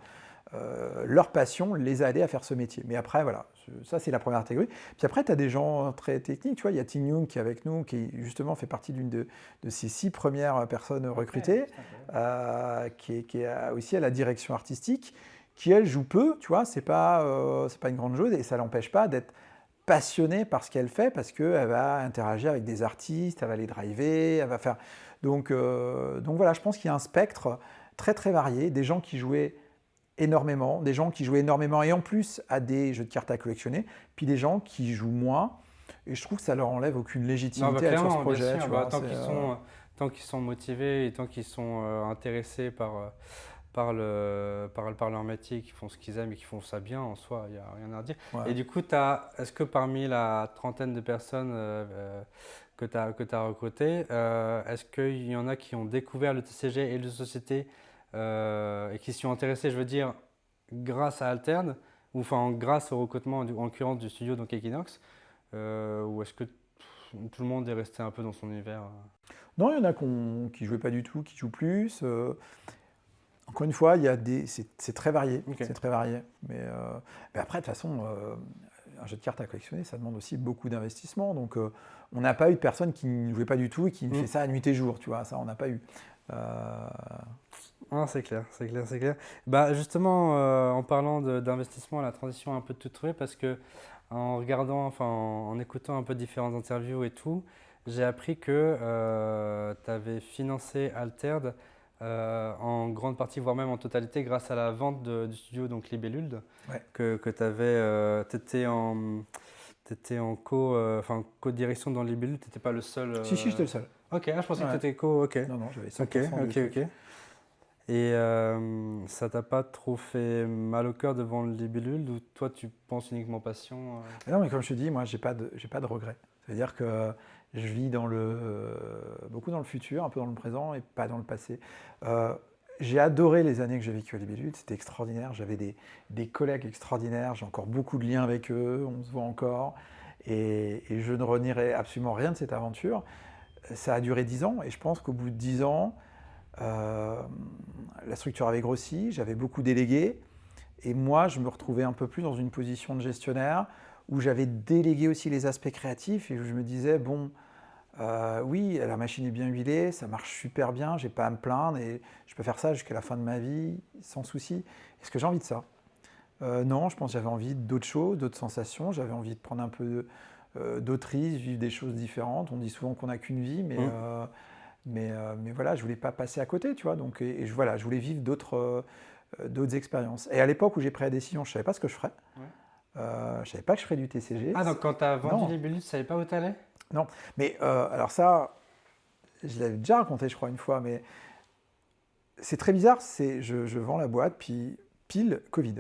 leur passion les a aidés à faire ce métier. Mais après, voilà, ça c'est la première catégorie. Puis après, tu as des gens très techniques. Tu vois, il y a Ting Young qui est avec nous, qui justement fait partie d'une de ces 6 premières personnes recrutées, qui est aussi à la direction artistique, qui elle joue peu. Tu vois, c'est pas une grande chose et ça l'empêche pas d'être passionnée par ce qu'elle fait parce qu'elle va interagir avec des artistes, elle va les driver, elle va faire. Donc voilà, je pense qu'il y a un spectre très très varié, des gens qui jouaient énormément, des gens qui jouent énormément et en plus à des jeux de cartes à collectionner, puis des gens qui jouent moins. Et je trouve que ça leur enlève aucune légitimité sur ce projet. Tu vois,
tant qu'ils sont motivés et tant qu'ils sont intéressés par leur métier, qu'ils font ce qu'ils aiment et qu'ils font ça bien, en soi, il n'y a rien à dire.
Ouais.
Et du coup, est-ce que parmi la trentaine de personnes que tu as recrutées, est-ce qu'il y en a qui ont découvert le TCG et le jeu de société et qui s'y sont intéressés, je veux dire, grâce à Altern, ou enfin grâce au recrutement en l'occurrence du studio donc Equinox, ou est-ce que tout le monde est resté un peu dans son univers.
Non, il y en a qui ne jouaient pas du tout, qui jouent plus. Encore une fois, c'est très varié.
Ok.
C'est très varié. Mais après, de toute façon, un jeu de cartes à collectionner, ça demande aussi beaucoup d'investissement. Donc, on n'a pas eu de personne qui ne jouait pas du tout et qui fait ça à nuit et jour. Tu vois, ça, on n'a pas eu.
Ah, c'est clair, c'est clair, c'est clair. Bah, justement, en parlant d'investissement, la transition est un peu tout trouvée parce que en regardant, enfin, en écoutant un peu différentes interviews et tout, j'ai appris que tu avais financé Altered en grande partie, voire même en totalité, grâce à la vente du studio donc Libellule,
Ouais.
que tu avais, t'étais en co-direction dans Libellule, tu n'étais pas le seul.
Si, j'étais le seul.
Ok, je pensais que
Ouais.
tu étais co. Ok.
Non, j'avais 100%
Ok,
du
ok,
truc.
ok. Et ça t'a pas trop fait mal au cœur devant le libellule ou toi tu penses uniquement passion
Mais non, mais comme je te dis, moi, j'ai pas de regrets. C'est-à-dire que je vis beaucoup dans le futur, un peu dans le présent et pas dans le passé. J'ai adoré les années que j'ai vécues à Libellule, c'était extraordinaire. J'avais des collègues extraordinaires, j'ai encore beaucoup de liens avec eux, on se voit encore. Et je ne renierai absolument rien de cette aventure. Ça a duré 10 ans et je pense qu'au bout de 10 ans, la structure avait grossi, j'avais beaucoup délégué et moi je me retrouvais un peu plus dans une position de gestionnaire où j'avais délégué aussi les aspects créatifs et où je me disais bon oui la machine est bien huilée, ça marche super bien, j'ai pas à me plaindre et je peux faire ça jusqu'à la fin de ma vie sans souci. Est-ce que j'ai envie de ça? Non, je pense que j'avais envie d'autres choses, d'autres sensations, j'avais envie de prendre un peu d'autres risques, vivre des choses différentes. On dit souvent qu'on n'a qu'une vie, mais voilà, je voulais pas passer à côté, tu vois. Donc, voilà, je voulais vivre d'autres expériences. Et à l'époque où j'ai pris la décision, je savais pas ce que je ferais. Je savais pas que je ferais du TCG.
Ah donc quand tu as vendu
Non.
libellule, tu savais pas où tu allais?
Non, mais alors ça, je l'avais déjà raconté, je crois, une fois, mais c'est très bizarre. Je vends la boîte, puis pile Covid.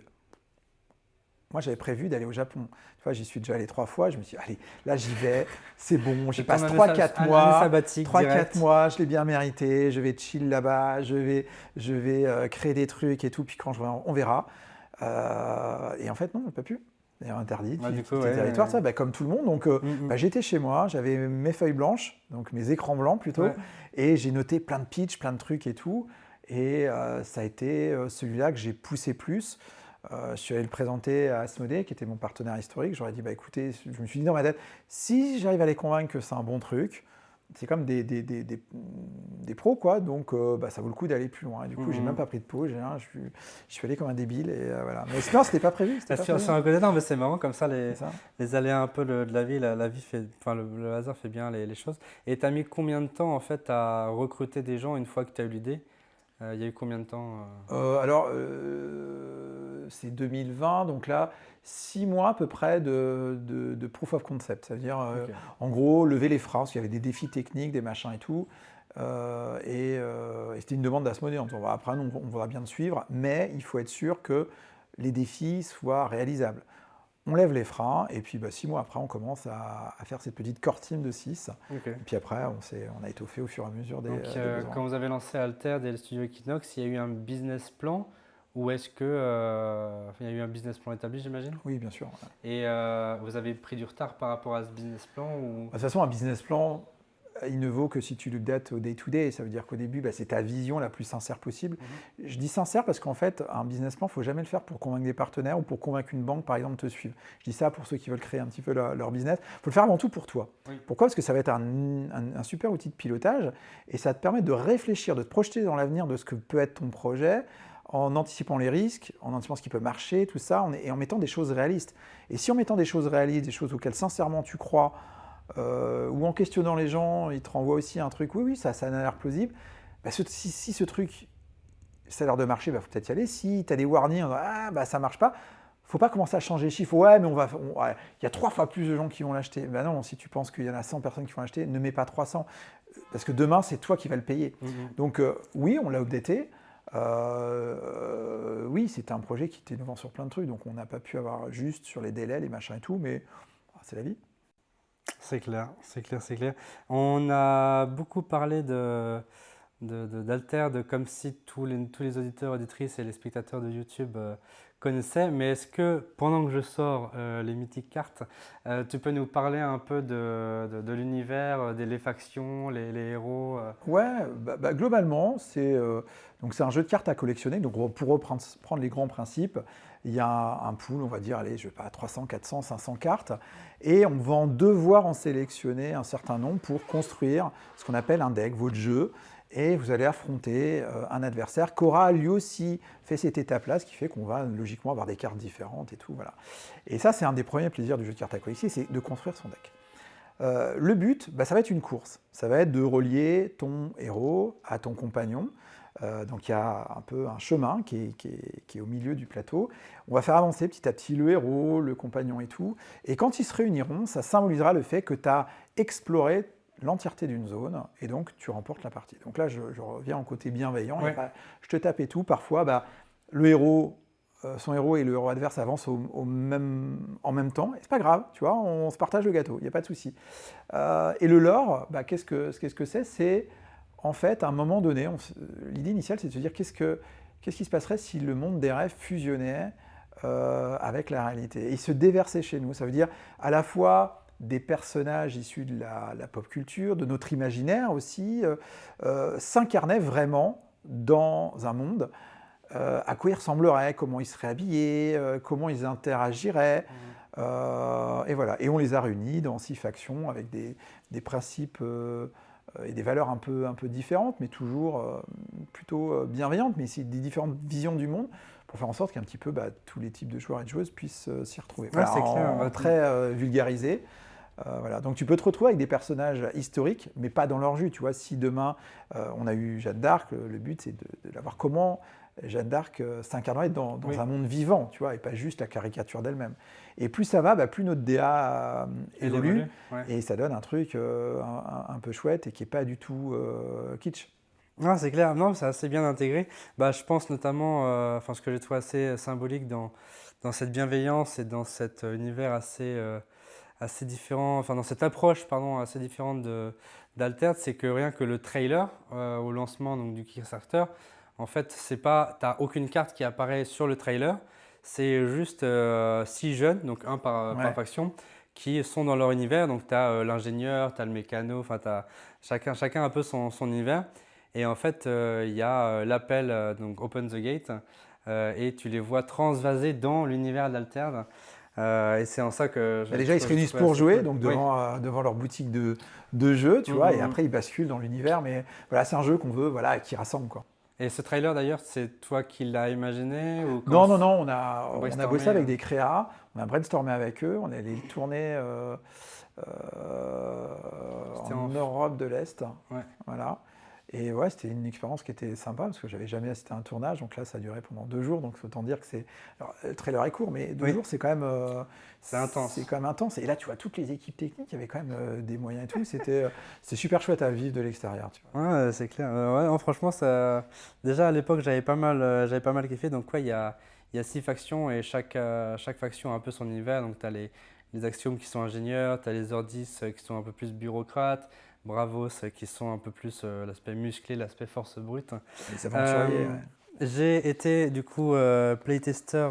Moi, j'avais prévu d'aller au Japon. Tu vois, j'y suis déjà allé 3 fois. Je me suis dit, allez, là, j'y vais. C'est bon. J'y passe 3-4 mois. 3-4 mois, je l'ai bien mérité. Je vais chill là-bas. Je vais créer des trucs et tout. Puis quand on verra. Et en fait, non, j'ai pas pu. D'ailleurs, interdit.
Ouais, du coup,
quitter le territoire, ça, comme tout le monde. Donc, j'étais chez moi. J'avais mes feuilles blanches, donc mes écrans blancs plutôt.
Ouais.
Et j'ai noté plein de pitchs, plein de trucs et tout. Et ça a été celui-là que j'ai poussé plus. Je suis allé le présenter à Asmodée, qui était mon partenaire historique. J'aurais dit, bah écoutez, je me suis dit dans ma tête, si j'arrive à les convaincre que c'est un bon truc, c'est comme des pros, quoi. Donc, bah, ça vaut le coup d'aller plus loin. Et du coup, j'ai même pas pris de pause. Je suis allé comme un débile. Et voilà. Mais sinon, c'était pas prévu.
Sur un côté, non, mais c'est marrant comme ça,
C'est ça.
les aléas un peu de la vie, la vie fait, enfin le hasard fait bien les choses. Et tu as mis combien de temps en fait à recruter des gens une fois que tu as eu l'idée? Il y a eu combien de temps
Alors, c'est 2020, donc là, 6 mois à peu près de proof of concept. C'est-à-dire, en gros, lever les freins, parce qu'il y avait des défis techniques, des machins et tout. Et c'était une demande d'Asmodée en disant, après, on voudra bien te suivre, mais il faut être sûr que les défis soient réalisables. On lève les freins, et puis 6 mois après, on commence à faire cette petite core team de 6.
Ok.
Et puis après, on a étoffé au fur et à mesure des
Donc,
besoins.
quand vous avez lancé Altered et le studio Equinox, il y a eu un business plan ou est-ce que il y a eu un business plan établi, j'imagine?
Oui, bien sûr.
Et vous avez pris du retard par rapport à ce business plan ou...
De toute façon, un business plan, il ne vaut que si tu le dates au day-to-day. Ça veut dire qu'au début, c'est ta vision la plus sincère possible. Je dis sincère parce qu'en fait, un business plan, il ne faut jamais le faire pour convaincre des partenaires ou pour convaincre une banque, par exemple, de te suivre. Je dis ça pour ceux qui veulent créer un petit peu leur business. Il faut le faire avant tout pour toi.
Oui.
Pourquoi? Parce que ça va être un super outil de pilotage et ça te permet de réfléchir, de te projeter dans l'avenir de ce que peut être ton projet en anticipant les risques, en anticipant ce qui peut marcher, tout ça, et en mettant des choses réalistes. Et si en mettant des choses réalistes, des choses auxquelles sincèrement tu crois, ou en questionnant les gens, ils te renvoient aussi un truc, oui, ça a l'air plausible, si ce truc, ça a l'air de marcher, faut peut-être y aller. Si tu as des warnings, ça marche pas, faut pas commencer à changer les chiffres. Ouais, mais il y a 3 fois plus de gens qui vont l'acheter. Non, si tu penses qu'il y en a 100 personnes qui vont l'acheter, ne mets pas 300, parce que demain, c'est toi qui vas le payer. Donc oui, on l'a updaté. Oui, c'était un projet qui était innovant sur plein de trucs, donc on n'a pas pu avoir juste sur les délais, les machins et tout, mais c'est la vie.
C'est clair, c'est clair, c'est clair. On a beaucoup parlé d'Alterd, comme si tous les auditeurs, auditrices et les spectateurs de YouTube connaissaient. Mais est-ce que pendant que je sors les mythiques cartes, tu peux nous parler un peu de l'univers, les factions, les héros
Ouais, globalement, donc c'est un jeu de cartes à collectionner. Donc pour prendre les grands principes, il y a un pool, on va dire, allez, je sais pas, 300, 400, 500 cartes, et on va devoir en sélectionner un certain nombre pour construire ce qu'on appelle un deck, votre jeu, et vous allez affronter un adversaire qui aura lui aussi fait cette étape-là, ce qui fait qu'on va logiquement avoir des cartes différentes et tout, voilà. Et ça, c'est un des premiers plaisirs du jeu de cartes à collectionner, c'est de construire son deck. Le but, ça va être une course. Ça va être de relier ton héros à ton compagnon. Donc il y a un peu un chemin qui est au milieu du plateau. On va faire avancer petit à petit le héros, le compagnon et tout. Et quand ils se réuniront, ça symbolisera le fait que tu as exploré l'entièreté d'une zone et donc tu remportes la partie. Donc là, je reviens au côté bienveillant.
Ouais.
Je te tape et tout. Parfois, le héros... son héros et le héros adverse avancent en même temps, et c'est pas grave, tu vois, on se partage le gâteau, il n'y a pas de souci. Et le lore, qu'est-ce que c'est? C'est en fait, à un moment donné, l'idée initiale, c'est de se dire qu'est-ce qui se passerait si le monde des rêves fusionnait avec la réalité, et il se déversait chez nous. Ça veut dire à la fois des personnages issus de la pop culture, de notre imaginaire aussi, s'incarnaient vraiment dans un monde. À quoi ils ressembleraient, comment ils seraient habillés, comment ils interagiraient. Et voilà. Et on les a réunis dans 6 factions avec des principes et des valeurs un peu différentes, mais toujours plutôt bienveillantes, mais c'est des différentes visions du monde pour faire en sorte qu'un petit peu tous les types de joueurs et de joueuses puissent s'y retrouver.
Ouais, c'est clair.
Très vulgarisé. Voilà. Donc tu peux te retrouver avec des personnages historiques, mais pas dans leur jus. Tu vois, si demain on a eu Jeanne d'Arc, le but c'est de voir comment Jeanne d'Arc s'incarnerait dans
Oui.
un monde vivant, tu vois, et pas juste la caricature d'elle-même. Et plus ça va, plus notre DA évolue,
ouais.
et ça donne un truc un peu chouette et qui n'est pas du tout kitsch.
Non, c'est clair, non, c'est assez bien intégré. Je pense notamment, ce que j'ai trouvé assez symbolique dans cette bienveillance et dans cet univers assez différent, dans cette approche assez différente d'Alterd, c'est que rien que le trailer au lancement donc, du Kickstarter, en fait, t'as aucune carte qui apparaît sur le trailer, c'est juste 6 jeunes, donc un par faction, qui sont dans leur univers. Donc tu as l'ingénieur, tu as le mécano, tu as chacun un peu son univers. Et en fait, il y a l'appel, donc Open the Gate, et tu les vois transvaser dans l'univers d'Alterd. Et c'est en ça que...
Déjà, ils se réunissent pour jouer, donc devant leur boutique de jeux, tu vois, et après ils basculent dans l'univers. Mais voilà, c'est un jeu qu'on veut, qui rassemble, quoi.
Et ce trailer d'ailleurs, c'est toi qui l'as imaginé ou
Non, on a bossé avec des créas, on a brainstormé avec eux, on est allé le tourner en Europe de l'Est.
Ouais.
Voilà. Et ouais, c'était une expérience qui était sympa parce que j'avais jamais assisté à un tournage, donc là ça a duré pendant 2 jours, donc autant dire que c'est... Alors, le trailer est court, mais 2 jours c'est quand même...
c'est intense.
C'est quand même intense. Et là tu vois toutes les équipes techniques, il y avait quand même des moyens et tout, c'était super chouette à vivre de l'extérieur. Tu vois.
Ouais, c'est clair. Ouais, non, franchement, ça... déjà à l'époque j'avais pas mal kiffé, donc il y a 6 factions et chaque faction a un peu son univers, donc tu as les Axiom qui sont ingénieurs, tu as les Ordis qui sont un peu plus bureaucrates, Bravos qui sont un peu plus l'aspect musclé, l'aspect force brute.
Les aventuriers,
J'ai été du coup playtester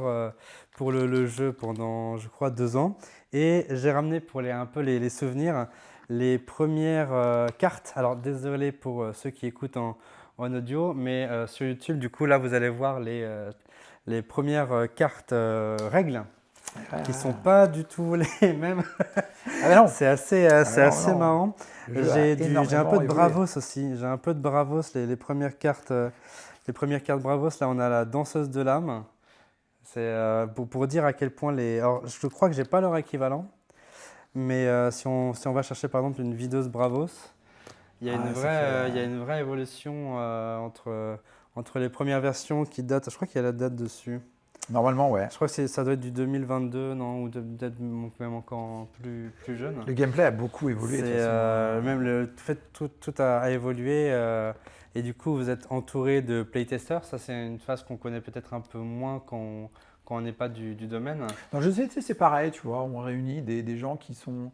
pour le jeu pendant je crois 2 ans et j'ai ramené pour un peu les souvenirs les premières cartes. Alors désolé pour ceux qui écoutent en audio, mais sur YouTube du coup là vous allez voir les premières cartes règles. Qui ne sont pas du tout les mêmes.
Non.
C'est assez marrant. J'ai un peu de Bravos aussi. J'ai un peu de Bravos, les premières cartes Bravos. Là, on a la danseuse de l'âme. C'est pour dire à quel point Alors, je crois que j'ai pas leur équivalent, mais si on va chercher par exemple une videuse Bravos, il y a une vraie évolution entre les premières versions qui datent. Je crois qu'il y a la date dessus.
Normalement, ouais.
Je crois que ça doit être du 2022, non, ou peut-être même encore plus jeune.
Le gameplay a beaucoup évolué.
Même le fait tout a évolué et du coup vous êtes entouré de playtesters. Ça c'est une phase qu'on connaît peut-être un peu moins quand on n'est pas du domaine.
Non, je sais, c'est pareil, tu vois, on réunit des gens qui sont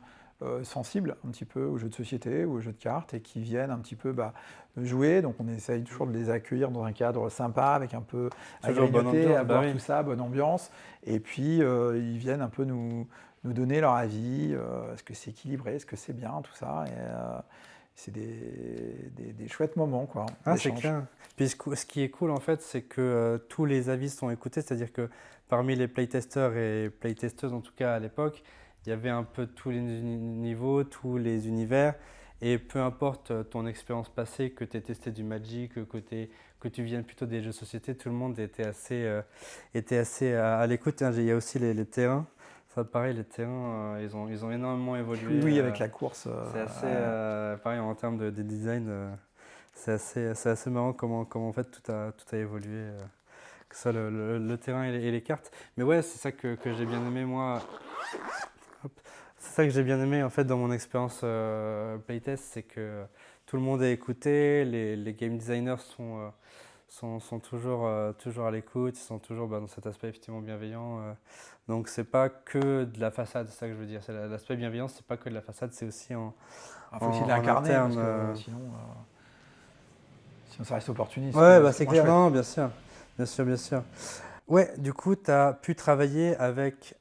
sensibles un petit peu aux jeux de société ou aux jeux de cartes et qui viennent un petit peu jouer. Donc on essaye toujours de les accueillir dans un cadre sympa, avec un peu à
Toujours bonne
grignoter,
ambiance,
à
bah
boire
oui.
tout ça, bonne ambiance. Et puis ils viennent un peu nous donner leur avis. Est-ce que c'est équilibré, est-ce que c'est bien, tout ça. Et, c'est des chouettes moments, quoi.
Ah, c'est
d'échange.
clair. Puis ce qui est cool en fait, c'est que tous les avis sont écoutés, c'est-à-dire que parmi les playtesters et playtesteuses, en tout cas à l'époque, il y avait un peu tous les niveaux, tous les univers, et peu importe ton expérience passée, que tu aies testé du Magic, que tu viennes plutôt des jeux de société, tout le monde était assez à l'écoute. Hein. Il y a aussi les terrains. Ça, pareil, les terrains, ils ont énormément évolué.
Oui, avec la course.
C'est assez, pareil, en termes de design, c'est assez marrant comment en fait tout a évolué, que ce soit le terrain et les cartes. Mais ouais, c'est ça que j'ai bien aimé moi. Hop. C'est ça que j'ai bien aimé en fait dans mon expérience playtest, c'est que tout le monde est écouté, les game designers sont toujours à l'écoute, ils sont toujours dans cet aspect effectivement bienveillant. Donc c'est pas que de la façade, c'est ça que je veux dire. L'aspect bienveillant, c'est pas que de la façade, c'est aussi
Il faut aussi
en
l'incarner,
interne,
parce que sinon ça reste opportuniste.
Ouais,
quoi.
c'est
moins
clair.
chouette.
Non, bien sûr, bien sûr, bien sûr. Ouais, du coup, tu as pu travailler avec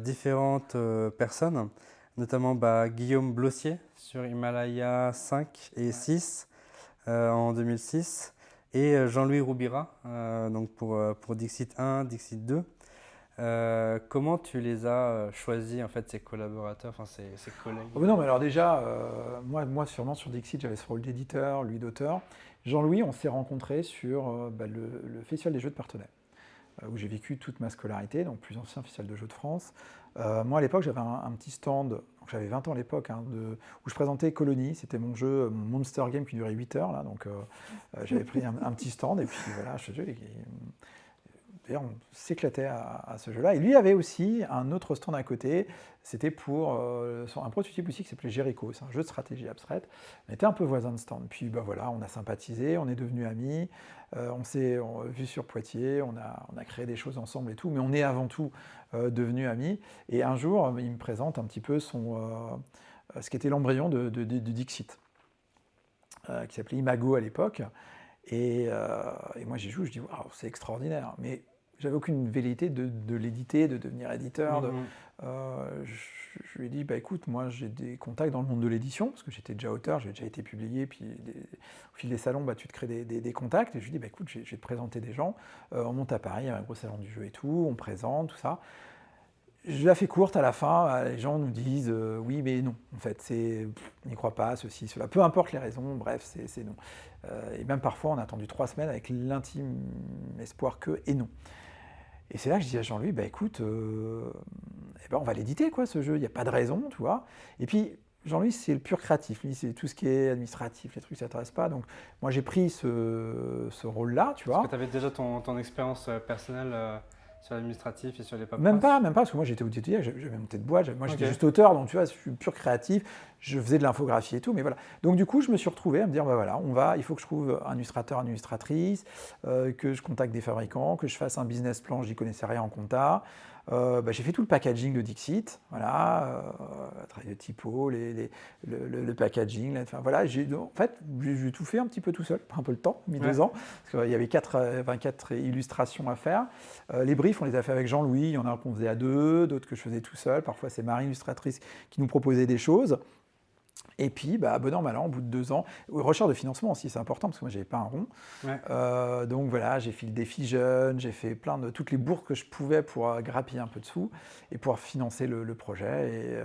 différentes personnes, notamment Guillaume Blossier sur Himalaya 5 et 6 en 2006, et Jean-Louis Roubira donc pour Dixit 1, Dixit 2. Comment tu les as choisis, en fait, ces collaborateurs, enfin ces collègues?
Oh, mais non, mais alors déjà, moi sûrement sur Dixit, j'avais ce rôle d'éditeur, lui d'auteur. Jean-Louis, on s'est rencontrés sur le Festival des Jeux de Partenay, où j'ai vécu toute ma scolarité, donc plus ancien festival de Jeux de France. Moi, à l'époque, j'avais un petit stand, donc j'avais 20 ans à l'époque, hein, où je présentais Colony, c'était mon jeu, mon Monster Game qui durait 8 heures, là, donc j'avais pris un petit stand, et puis voilà, je te jure, d'ailleurs, on s'éclatait à ce jeu-là. Et lui avait aussi un autre stand à côté. C'était pour un prototype aussi qui s'appelait Jericho. C'est un jeu de stratégie abstraite. On était un peu voisins de stand. Puis voilà, on a sympathisé, on est devenus amis. On s'est vu sur Poitiers, on a créé des choses ensemble et tout. Mais on est avant tout devenus amis. Et un jour, il me présente un petit peu ce qui était l'embryon de Dixit, qui s'appelait Imago à l'époque. Et moi j'y joue, je dis waouh, c'est extraordinaire. Mais j'avais aucune velléité de l'éditer, de devenir éditeur. Je lui ai dit, écoute, moi j'ai des contacts dans le monde de l'édition, parce que j'étais déjà auteur, j'avais déjà été publié, puis au fil des salons, tu te crées des contacts. Et je lui ai dit, écoute, je vais te présenter des gens. On monte à Paris, il y a un gros salon du jeu et tout, on présente, tout ça. Je la fais courte à la fin, les gens nous disent oui mais non, en fait, on n'y croit pas, ceci, cela, peu importe les raisons, bref, c'est non. Et même parfois on a attendu 3 semaines avec l'intime espoir que et non. Et c'est là que je dis à Jean-Louis, écoute, on va l'éditer quoi ce jeu, il n'y a pas de raison, tu vois. Et puis Jean-Louis c'est le pur créatif, lui c'est tout ce qui est administratif, les trucs ça ne t'intéresse pas, donc moi j'ai pris ce rôle-là, tu vois.
Parce que tu avais déjà ton expérience personnelle sur l'administratif et sur les paperasses.
Même pas, parce que moi j'étais étudiant, j'avais monté de boîte, moi j'étais
Ok.
juste auteur, donc tu vois, je suis pur créatif, je faisais de l'infographie et tout, mais voilà. Donc du coup, je me suis retrouvé à me dire, voilà, il faut que je trouve un illustrateur, une illustratrice, que je contacte des fabricants, que je fasse un business plan, j'y connaissais rien en compta. J'ai fait tout le packaging de Dixit, voilà, travail de typo, le packaging, enfin voilà, j'ai tout fait un petit peu tout seul, un peu le temps, mis 2 ans, parce qu'il y avait 24 illustrations à faire. Les briefs, on les a fait avec Jean-Louis, il y en a qu'on faisait à 2, d'autres que je faisais tout seul, parfois c'est Marie, illustratrice, qui nous proposait des choses. Et puis, bon an, mal an, au bout de 2 ans, recherche de financement aussi, c'est important, parce que moi, j'avais pas un rond.
Ouais.
Donc voilà, j'ai fait le défi jeune, j'ai fait toutes les bourses que je pouvais pour grappiller un peu de sous et pouvoir financer le projet.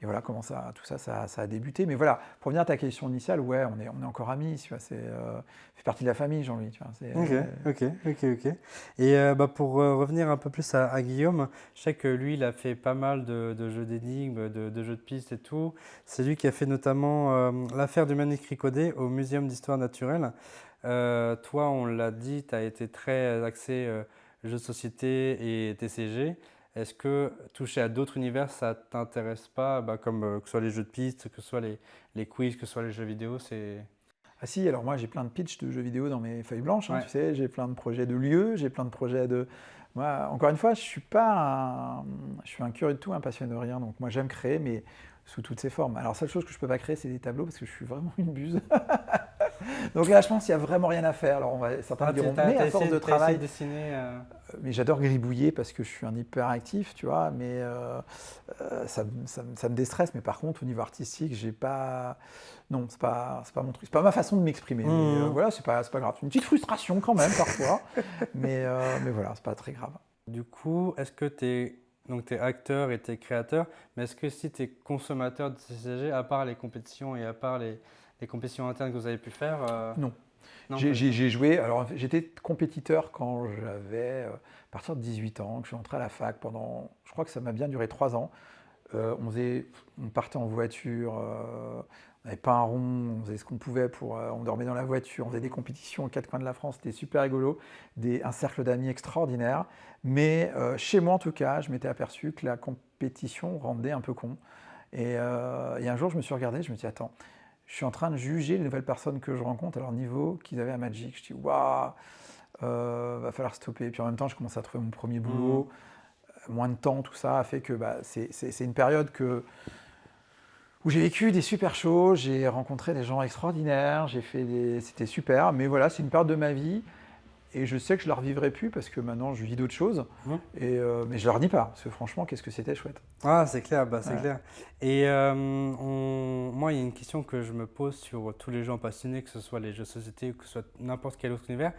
Et voilà comment tout ça a débuté. Mais voilà, pour revenir à ta question initiale, ouais, on est encore amis, tu vois, fait partie de la famille, Jean-Louis. Tu vois,
Ok. Et pour revenir un peu plus à Guillaume, je sais que lui, il a fait pas mal de jeux d'énigmes, de jeux de pistes et tout. C'est lui qui a fait notamment l'affaire du manuscrit codé au Muséum d'histoire naturelle. Toi, on l'a dit, tu as été très axé jeux de société et TCG. Est-ce que toucher à d'autres univers, ça t'intéresse pas, comme que ce soit les jeux de pistes, que ce soit les quiz, que ce soit les jeux vidéo, c'est...
Ah si, alors moi j'ai plein de pitchs de jeux vidéo dans mes feuilles blanches, hein,
Ouais.
tu sais, j'ai plein de projets de lieux, j'ai plein de projets de... Moi, encore une fois, je suis pas je suis un curieux de tout, un passionné de rien, donc moi j'aime créer, mais sous toutes ses formes. Alors, seule chose que je peux pas créer, c'est des tableaux, parce que je suis vraiment une buse. Donc là, je pense qu'il y a vraiment rien à faire. Alors, certains me diront, mais à force de
T'as essayé
travail...
de dessiner
Mais j'adore gribouiller parce que je suis un hyperactif, tu vois, mais ça me déstresse. Mais par contre, au niveau artistique, j'ai pas... Non, c'est pas mon truc. C'est pas ma façon de m'exprimer. Mais voilà, c'est pas grave. Une petite frustration quand même, parfois. mais voilà, c'est pas très grave.
Du coup, est-ce que t'es acteur et t'es créateur, mais est-ce que si tu es consommateur de TCG, à part les compétitions et à part les compétitions internes que vous avez pu faire
Non.
non,
J'ai joué, alors j'étais compétiteur quand j'avais, à partir de 18 ans, que je suis entré à la fac pendant, je crois que ça m'a bien duré 3 ans. On partait en voiture, on n'avait pas un rond, on faisait ce qu'on pouvait on dormait dans la voiture, on faisait des compétitions aux quatre coins de la France, c'était super rigolo, un cercle d'amis extraordinaire. Mais chez moi en tout cas, je m'étais aperçu que la compétition rendait un peu con. Et un jour, je me suis regardé, je me suis dit, attends, je suis en train de juger les nouvelles personnes que je rencontre à leur niveau qu'ils avaient à Magic. Je dis, waouh, va falloir stopper. Puis en même temps, je commençais à trouver mon premier boulot. Moins de temps, tout ça a fait que c'est une période où j'ai vécu des super choses, j'ai rencontré des gens extraordinaires, c'était super. Mais voilà, c'est une période de ma vie. Et je sais que je ne la revivrai plus parce que maintenant je vis d'autres choses. Mais je ne la redis pas, parce que franchement, qu'est-ce que c'était chouette.
Ah, c'est clair, c'est
Ouais.
clair. Et moi, il y a une question que je me pose sur tous les gens passionnés, que ce soit les jeux de société ou que ce soit n'importe quel autre univers.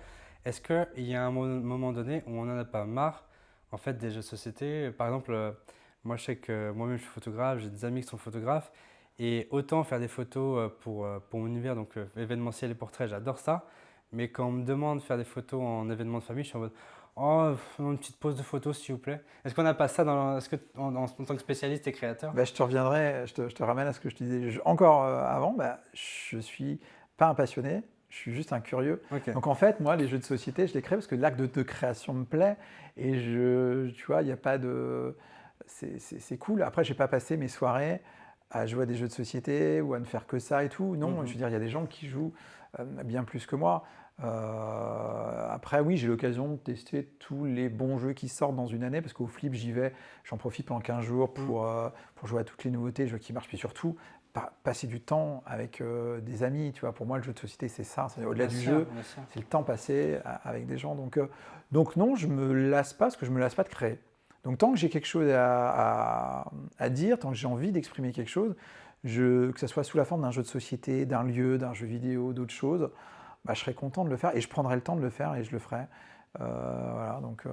Est-ce qu'il y a un moment donné où on n'en a pas marre en fait, des jeux de société? Par exemple, moi je sais que moi-même je suis photographe, j'ai des amis qui sont photographes. Et autant faire des photos pour mon univers, donc événementiel et portrait, j'adore ça. Mais quand on me demande de faire des photos en événement de famille, je suis en mode oh, une petite pause de photo s'il vous plaît. Est-ce qu'on n'a pas ça est-ce que en tant que spécialiste et créateur?
Je te reviendrai, je te ramène à ce que je te disais encore avant. Je ne suis pas un passionné, je suis juste un curieux.
Ok.
Donc en fait, moi, les jeux de société, je les crée parce que l'acte de création me plaît. Et tu vois, il n'y a pas de... C'est cool. Après, je n'ai pas passé mes soirées à jouer à des jeux de société ou à ne faire que ça et tout. Non, je veux dire, il y a des gens qui jouent bien plus que moi. Après, oui, j'ai l'occasion de tester tous les bons jeux qui sortent dans une année parce qu'au flip, j'y vais, j'en profite pendant 15 jours pour jouer à toutes les nouveautés, jeux qui marchent, puis surtout passer du temps avec des amis. Tu vois, pour moi, le jeu de société, c'est ça, c'est au-delà du jeu, c'est le temps passé avec des gens. Donc non, je me lasse pas parce que je me lasse pas de créer. Donc tant que j'ai quelque chose à dire, tant que j'ai envie d'exprimer quelque chose, que ce soit sous la forme d'un jeu de société, d'un lieu, d'un jeu vidéo, d'autres choses, je serais content de le faire et je prendrai le temps de le faire et je le ferai. Voilà, donc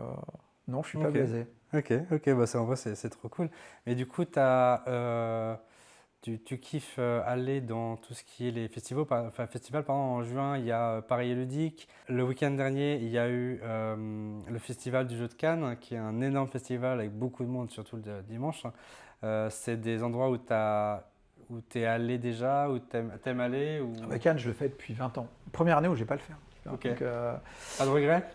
non, je suis pas blasé.
Ok, en vrai c'est trop cool. Mais du coup, tu kiffes aller dans tout ce qui est les festivals. Festival, pardon, en juin, il y a Paris et Ludique. Le week-end dernier, il y a eu le festival du jeu de Cannes, qui est un énorme festival avec beaucoup de monde, surtout le dimanche. C'est des endroits où tu es allé déjà, où tu aimes aller ou...
Cannes, je le fais depuis 20 ans. Première année où je vais pas le faire.
Ok.
Donc,
pas de regret?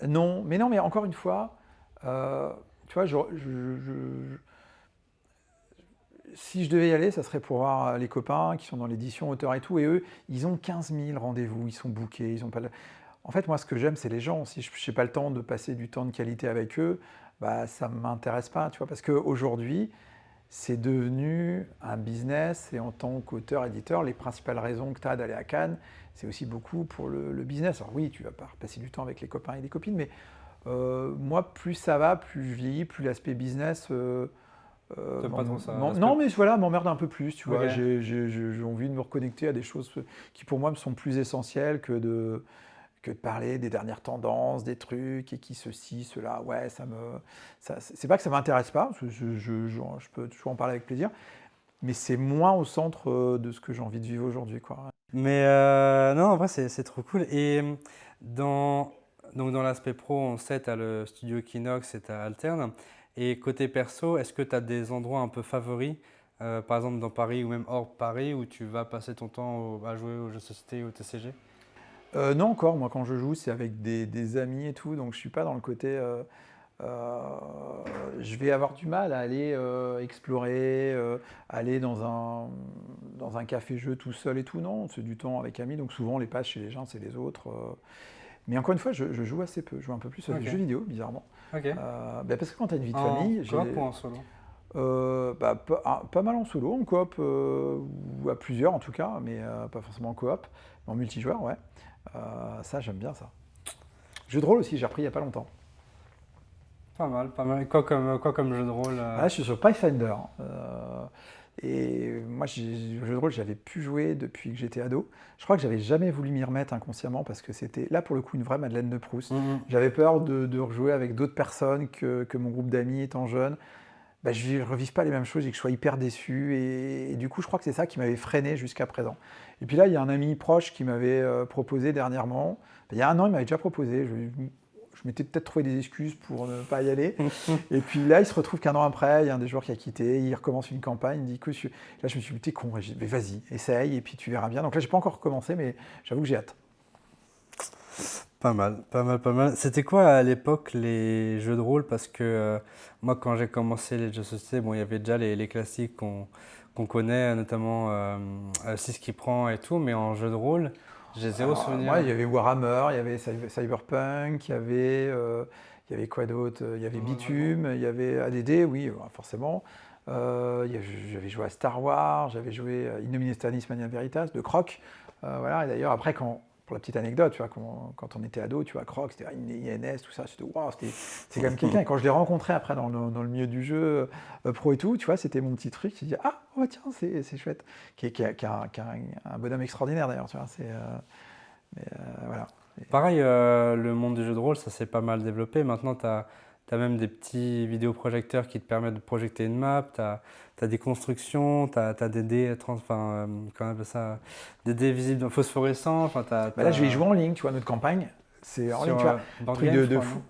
Non, mais encore une fois, tu vois, si je devais y aller, ça serait pour voir les copains qui sont dans l'édition auteur et tout, et eux, ils ont 15 000 rendez-vous, ils sont bookés, ils ont pas... En fait, moi, ce que j'aime, c'est les gens. Si je n'ai pas le temps de passer du temps de qualité avec eux, ça ne m'intéresse pas, tu vois, parce qu'aujourd'hui, c'est devenu un business, et en tant qu'auteur-éditeur, les principales raisons que tu as d'aller à Cannes, c'est aussi beaucoup pour le business. Alors oui, tu vas pas passer du temps avec les copains et les copines, mais moi, plus ça va, plus je vieillis, plus l'aspect business...
pas trop ça,
non, mais voilà, m'emmerde un peu plus, tu vois.
Ok.
J'ai envie de me reconnecter à des choses qui, pour moi, me sont plus essentielles que de parler des dernières tendances, des trucs, et qui ceci, cela. Ouais, c'est pas que ça m'intéresse pas, parce que je peux toujours en parler avec plaisir, mais c'est moins au centre de ce que j'ai envie de vivre aujourd'hui, quoi.
Mais non, en vrai, c'est trop cool. Et donc dans l'aspect pro, on sait, tu as le studio Equinox et tu as Alterne. Et côté perso, est-ce que tu as des endroits un peu favoris, par exemple dans Paris ou même hors Paris, où tu vas passer ton temps à jouer aux jeux de société ou au TCG?
Non, encore, moi quand je joue, c'est avec des amis et tout, donc je suis pas dans le côté je vais avoir du mal à aller explorer, aller dans un café-jeu tout seul et tout. Non, c'est du temps avec amis, donc souvent les passes chez les gens, c'est les autres. Mais encore une fois, je joue assez peu. Je joue un peu plus à des jeux vidéo, bizarrement.
Ok.
Parce que quand tu as une vie de
En
famille,
coop ou en solo?
pas mal en solo, en coop, ou à plusieurs en tout cas, mais pas forcément en coop, mais en multijoueur, ouais. Ça, j'aime bien ça. Jeu de rôle aussi, j'ai repris il n'y a pas longtemps.
Pas mal, pas mal. Quoi comme jeu de rôle
Là, je suis sur Pathfinder. Et moi, le jeu de rôle, j'avais pu jouer depuis que j'étais ado. Je crois que j'avais jamais voulu m'y remettre inconsciemment parce que c'était là pour le coup une vraie Madeleine de Proust. J'avais peur de rejouer avec d'autres personnes que mon groupe d'amis étant jeune. Je ne revive pas les mêmes choses et que je sois hyper déçu. Et du coup, je crois que c'est ça qui m'avait freiné jusqu'à présent. Et puis là, il y a un ami proche qui m'avait proposé dernièrement. Il y a un an, il m'avait déjà proposé. Je m'étais peut-être trouvé des excuses pour ne pas y aller. Et puis là, il se retrouve qu'un an après, il y a un des joueurs qui a quitté, il recommence une campagne, il me dit que là, je me suis dit, t'es con, mais vas-y, essaye, et puis tu verras bien. Donc là, j'ai pas encore recommencé, mais j'avoue que j'ai hâte.
Pas mal, pas mal, pas mal. C'était quoi à l'époque les jeux de rôle? Parce que moi, quand j'ai commencé les jeux de société, bon, il y avait déjà les classiques qu'on connaît, notamment 6 qui prend et tout, mais en jeu de rôle, j'ai zéro souvenir.
Moi, il y avait Warhammer, il y avait Cyberpunk, il y avait quoi d'autre? Il y avait Bitume, il y avait ADD, oui, forcément. J'avais joué à Star Wars, j'avais joué à Innominis Ternis Mania Veritas de Croc. Voilà. Et d'ailleurs, après, pour la petite anecdote, tu vois, quand on était ado, tu vois, Croc, c'était INS, tout ça, c'était waouh, c'est quand même quelqu'un. Et quand je l'ai rencontré après dans le milieu du jeu pro et tout, tu vois, c'était mon petit truc. Je me dis, ah, oh, tiens, c'est chouette. Qui a un bonhomme extraordinaire d'ailleurs, tu vois. Voilà.
Pareil, le monde du jeu de rôle, ça s'est pas mal développé. Maintenant, tu as même des petits vidéoprojecteurs qui te permettent de projeter une map, tu as des constructions, tu as des dés, comment on appelle ça, des dés visibles phosphorescents.
Là, je vais y jouer en ligne, tu vois, notre campagne. C'est en ligne, tu vois.
Board
Truc
Game,
de fou.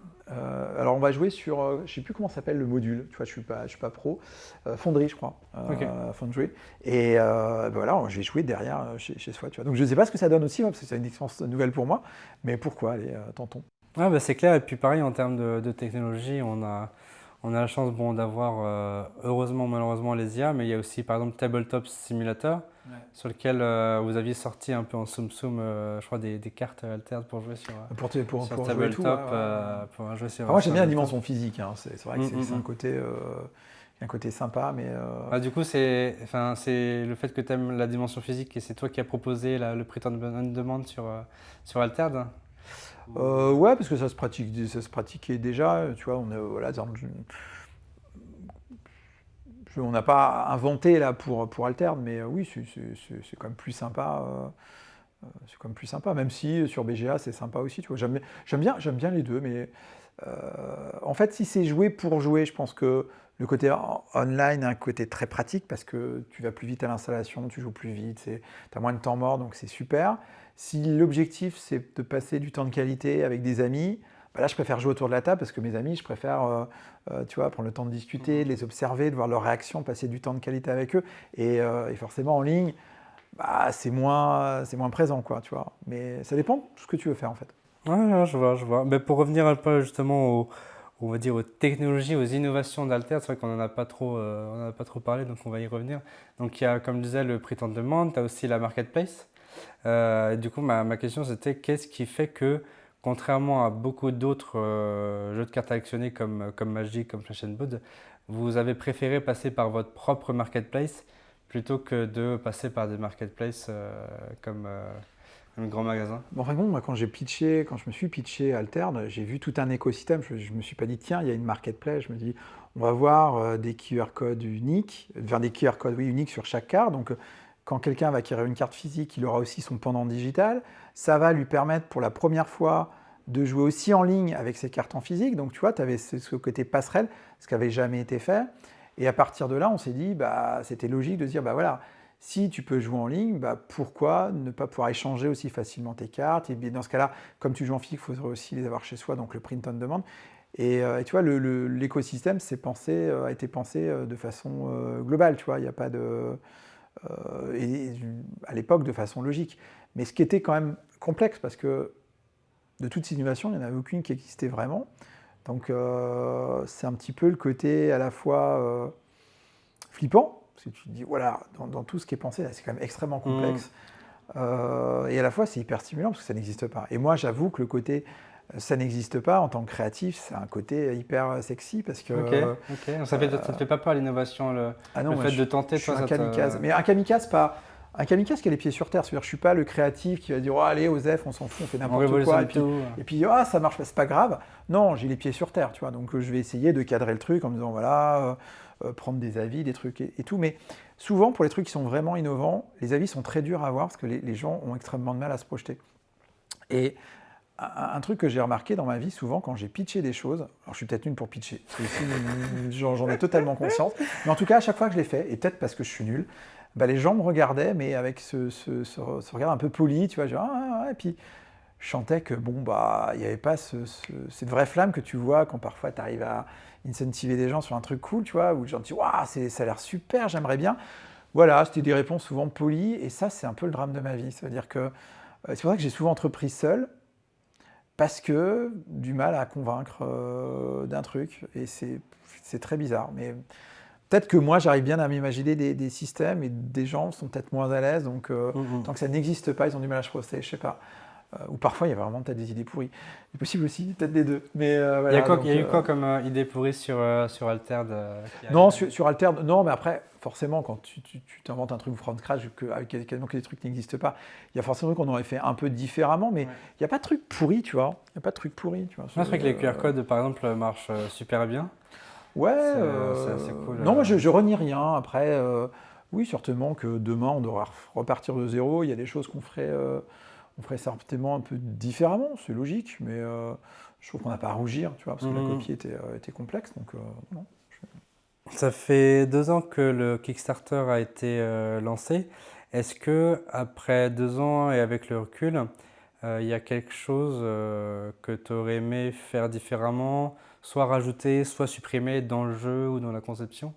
Alors, on va jouer sur, je sais plus comment s'appelle le module, tu vois, je suis pas pro, Fonderie, je crois, Foundry. Et voilà, je vais jouer derrière chez soi, tu vois. Donc, je ne sais pas ce que ça donne aussi, parce que c'est une expérience nouvelle pour moi, mais pourquoi, allez, tentons.
C'est clair, et puis pareil, en termes de technologie, on a la chance d'avoir, heureusement ou malheureusement, les IA, mais il y a aussi, par exemple, Tabletop Simulator, sur lequel vous aviez sorti un peu en soum je crois, des cartes alternes pour jouer sur Tabletop. Pour jouer sur,
moi, j'aime bien la dimension physique, hein. C'est vrai que c'est un côté sympa, mais...
du coup, c'est le fait que tu aimes la dimension physique et c'est toi qui as proposé le prix on demand sur Altered.
Ouais, parce que ça se pratiquait déjà, tu vois, on n'a pas inventé là pour Altered, mais oui, c'est quand même plus sympa. C'est quand même plus sympa, même si sur BGA c'est sympa aussi, tu vois. J'aime bien les deux, mais en fait, si c'est jouer pour jouer, je pense que le côté online a un côté très pratique parce que tu vas plus vite à l'installation, tu joues plus vite, tu as moins de temps mort, donc c'est super. Si l'objectif c'est de passer du temps de qualité avec des amis, là je préfère jouer autour de la table parce que mes amis, je préfère tu vois, prendre le temps de discuter, de les observer, de voir leurs réactions, passer du temps de qualité avec eux. Et forcément en ligne, c'est moins présent, quoi, tu vois. Mais ça dépend de ce que tu veux faire en fait.
Ouais, je vois. Mais pour revenir un peu justement on va dire aux technologies, aux innovations d'Alter, c'est vrai qu'on n'en a pas trop parlé, donc on va y revenir. Donc il y a, comme je disais, le prix on demand, tu as aussi la marketplace. Du coup, ma question c'était qu'est-ce qui fait que, contrairement à beaucoup d'autres jeux de cartes actionnés comme Magic, comme Flash and Blood, vous avez préféré passer par votre propre marketplace plutôt que de passer par des marketplaces comme un grand magasin?
Bon, par contre, moi, quand je me suis pitché Alterne, j'ai vu tout un écosystème. Je me suis pas dit, tiens, il y a une marketplace. Je me dis, on va voir des QR codes uniques, des QR codes uniques sur chaque carte. Donc, quand quelqu'un va acquérir une carte physique, il aura aussi son pendant digital. Ça va lui permettre pour la première fois de jouer aussi en ligne avec ses cartes en physique. Donc, tu vois, tu avais ce côté passerelle, ce qui n'avait jamais été fait. Et à partir de là, on s'est dit, c'était logique de se dire, voilà, si tu peux jouer en ligne, pourquoi ne pas pouvoir échanger aussi facilement tes cartes? Et bien dans ce cas-là, comme tu joues en physique, il faudrait aussi les avoir chez soi, donc le print on demand. Et tu vois, l'écosystème a été pensé de façon globale, tu vois, il n'y a pas de... et à l'époque, de façon logique. Mais ce qui était quand même complexe, parce que de toutes ces innovations, il n'y en avait aucune qui existait vraiment. Donc c'est un petit peu le côté à la fois flippant, parce que tu te dis, voilà, dans tout ce qui est pensé, là, c'est quand même extrêmement complexe. Et à la fois, c'est hyper stimulant parce que ça n'existe pas. Et moi, j'avoue que le côté ça n'existe pas en tant que créatif, c'est un côté hyper sexy parce que.
Ok. Ça te fait pas peur l'innovation,
Ah non,
le
moi,
fait de tenter,
je suis
toi,
un
ça te-
kamikaze. Mais un kamikaze, pas. Un kamikaze qui a les pieds sur terre. C'est-à-dire, je suis pas le créatif qui va dire, oh, allez, Osef, on s'en fout, on fait
On
n'importe
révolutionne
quoi.
tout.
Et puis, ah, ça marche pas, c'est pas grave. Non, j'ai les pieds sur terre, tu vois. Donc, je vais essayer de cadrer le truc en me disant, voilà, prendre des avis, des trucs et tout. Mais souvent, pour les trucs qui sont vraiment innovants, les avis sont très durs à avoir parce que les gens ont extrêmement de mal à se projeter. Et un truc que j'ai remarqué dans ma vie, souvent, quand j'ai pitché des choses, alors je suis peut-être nul pour pitcher, c'est aussi j'en ai totalement conscience, mais en tout cas, à chaque fois que je l'ai fait, et peut-être parce que je suis nul, bah, les gens me regardaient, mais avec ce regard un peu poli, tu vois, genre, et puis je sentais que, bon, bah, il n'y avait pas cette vraie flamme que tu vois quand parfois tu arrives à incentiver des gens sur un truc cool, tu vois, où les gens te disent, waouh, ça a l'air super, j'aimerais bien. Voilà, c'était des réponses souvent polies, et ça, c'est un peu le drame de ma vie. Ça veut dire que c'est pour ça que j'ai souvent entrepris seul, parce que du mal à convaincre d'un truc, et c'est très bizarre. Mais peut-être que moi, j'arrive bien à m'imaginer des systèmes, et des gens sont peut-être moins à l'aise, donc tant que ça n'existe pas, ils ont du mal à se projeter, je sais pas. Ou parfois, il y a vraiment peut-être des idées pourries. C'est possible aussi, peut-être des deux. Mais voilà,
Il y a eu quoi comme idée pourrie sur Altered
Non, sur Altered, non, mais après, forcément, quand tu t'inventes un truc from scratch, avec quasiment que des trucs qui n'existent pas, il y a forcément qu'on aurait fait un peu différemment, mais il n'y a pas de truc pourri, tu vois. Il n'y a pas de truc pourri, tu vois.
C'est vrai que les QR codes, par exemple, marchent super bien.
Ouais,
c'est assez cool.
Non, moi, je renie rien. Après, oui, certainement que demain, on devra repartir de zéro. Il y a des choses qu'on ferait certainement un peu différemment, c'est logique, mais je trouve qu'on n'a pas à rougir, tu vois, parce que la copie était complexe, donc non.
Ça fait 2 ans que le Kickstarter a été lancé. Est-ce que après 2 ans et avec le recul, il y a quelque chose que tu aurais aimé faire différemment, soit rajouter, soit supprimer dans le jeu ou dans la conception?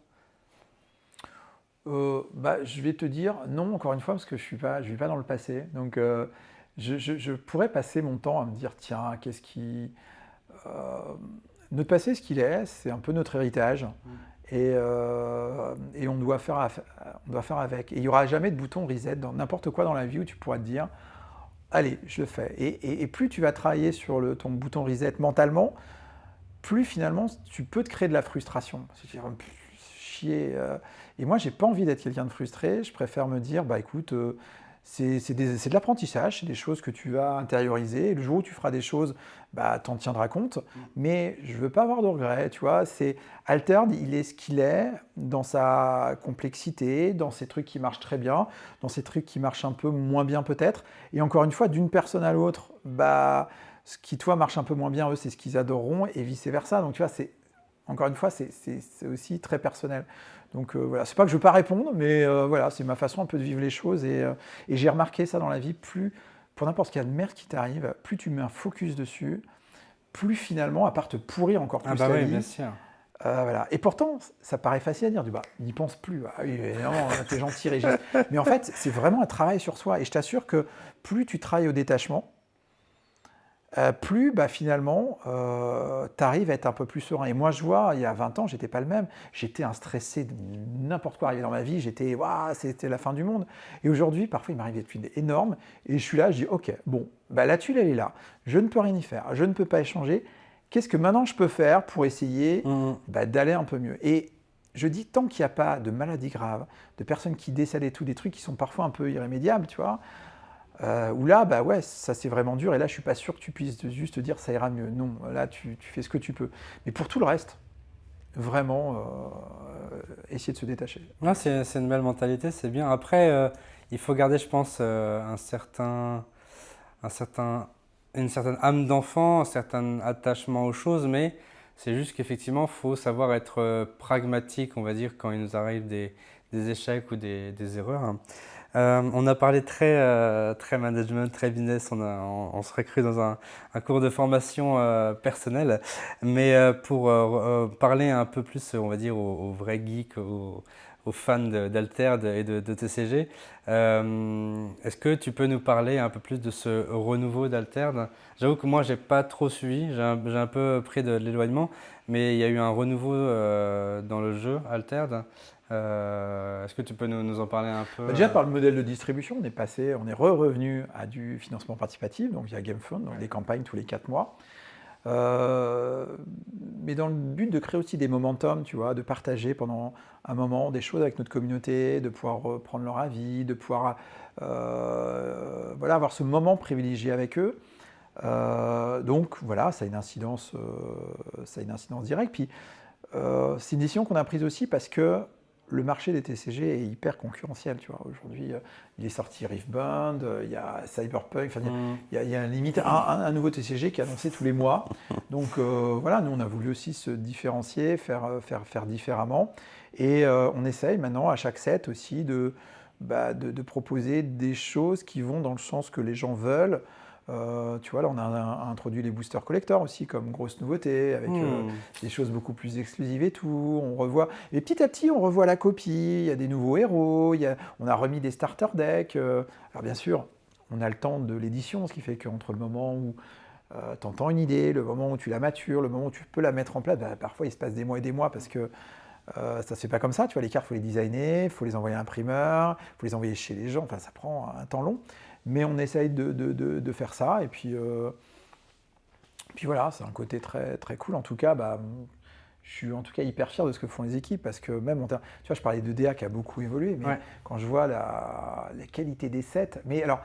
Je vais te dire non, encore une fois, parce que je vis pas dans le passé, donc je pourrais passer mon temps à me dire, tiens, notre passé, ce qu'il est, c'est un peu notre héritage. Et on doit faire avec. Et il n'y aura jamais de bouton reset dans n'importe quoi dans la vie où tu pourras te dire, allez, je le fais. Et plus tu vas travailler sur ton bouton reset mentalement, plus finalement tu peux te créer de la frustration. C'est-à-dire, chier. Et moi, j'ai pas envie d'être quelqu'un de frustré. Je préfère me dire, bah écoute, c'est de l'apprentissage, c'est des choses que tu vas intérioriser. Et le jour où tu feras des choses, bah, t'en tiendras compte. Mais je veux pas avoir de regrets, tu vois. Altered, il est ce qu'il est dans sa complexité, dans ces trucs qui marchent très bien, dans ces trucs qui marchent un peu moins bien peut-être. Et encore une fois, d'une personne à l'autre, bah, ce qui toi marche un peu moins bien, eux, c'est ce qu'ils adoreront et vice versa. Donc tu vois, encore une fois, c'est aussi très personnel. Donc voilà, c'est pas que je veux pas répondre, mais voilà, c'est ma façon un peu de vivre les choses. Et j'ai remarqué ça dans la vie, pour n'importe quelle merde qui t'arrive, plus tu mets un focus dessus, plus finalement, à part te pourrir encore plus ta vie.
Bien sûr.
Voilà. Et pourtant, ça paraît facile à dire, n'y pense plus. Ah oui, non, t'es gentil, Régis. Mais en fait, c'est vraiment un travail sur soi. Et je t'assure que plus tu travailles au détachement, plus finalement, tu arrives à être un peu plus serein. Et moi, je vois, il y a 20 ans, j'étais pas le même. J'étais un stressé de n'importe quoi arrivé dans ma vie. C'était la fin du monde. Et aujourd'hui, parfois, il m'arrive des trucs énormes. Et je suis là, je dis, OK, bon, la tuile, elle est là. Je ne peux rien y faire. Je ne peux pas échanger. Qu'est-ce que maintenant je peux faire pour essayer d'aller un peu mieux? Et je dis, tant qu'il n'y a pas de maladies graves, de personnes qui décèdent et tout, des trucs qui sont parfois un peu irrémédiables, tu vois, où là, ça c'est vraiment dur, et là je suis pas sûr que tu puisses juste te dire ça ira mieux. Non, là tu fais ce que tu peux. Mais pour tout le reste, vraiment, essayer de se détacher.
Ouais, c'est une belle mentalité, c'est bien. Après, il faut garder, je pense, une certaine âme d'enfant, un certain attachement aux choses, mais c'est juste qu'effectivement, il faut savoir être pragmatique, on va dire, quand il nous arrive des échecs ou des erreurs. On a parlé très management, très business, on serait cru dans un cours de formation personnelle, mais pour parler un peu plus, on va dire, aux vrais geeks, aux aux fans d'Alterd et de TCG. Est-ce que tu peux nous parler un peu plus de ce renouveau d'Alterd? J'avoue que moi, j'ai pas trop suivi, j'ai un peu pris de l'éloignement, mais il y a eu un renouveau dans le jeu Alter. Est-ce que tu peux nous en parler un peu?
Déjà, par le modèle de distribution, on est revenu à du financement participatif, donc via GameFund, donc des campagnes tous les 4 mois. Mais dans le but de créer aussi des momentum, tu vois, de partager pendant un moment des choses avec notre communauté, de pouvoir prendre leur avis, de pouvoir voilà, avoir ce moment privilégié avec eux. Donc voilà, ça a une incidence directe. Puis c'est une décision qu'on a prise aussi parce que le marché des TCG est hyper concurrentiel. Tu vois. Aujourd'hui, il est sorti Riftbound, il y a Cyberpunk, il y a limite un nouveau TCG qui est annoncé tous les mois. Donc voilà, nous on a voulu aussi se différencier, faire différemment. Et on essaye maintenant à chaque set aussi de proposer des choses qui vont dans le sens que les gens veulent. Tu vois, là, on a introduit les boosters collector aussi comme grosse nouveauté, avec des choses beaucoup plus exclusives et tout. On revoit, et petit à petit, on revoit la copie. Il y a des nouveaux héros. On a remis des starter decks. Alors bien sûr, on a le temps de l'édition, ce qui fait qu'entre le moment où tu entends une idée, le moment où tu la matures, le moment où tu peux la mettre en place, parfois il se passe des mois et des mois parce que ça se fait pas comme ça. Tu vois, les cartes, il faut les designer, il faut les envoyer à l'imprimeur, il faut les envoyer chez les gens. Enfin, ça prend un temps long. Mais on essaye de faire ça. Et puis voilà, c'est un côté très, très cool. En tout cas, je suis en tout cas hyper fier de ce que font les équipes. Parce que même, tu vois, je parlais de DA qui a beaucoup évolué. Mais quand je vois la qualité des sets... Mais alors,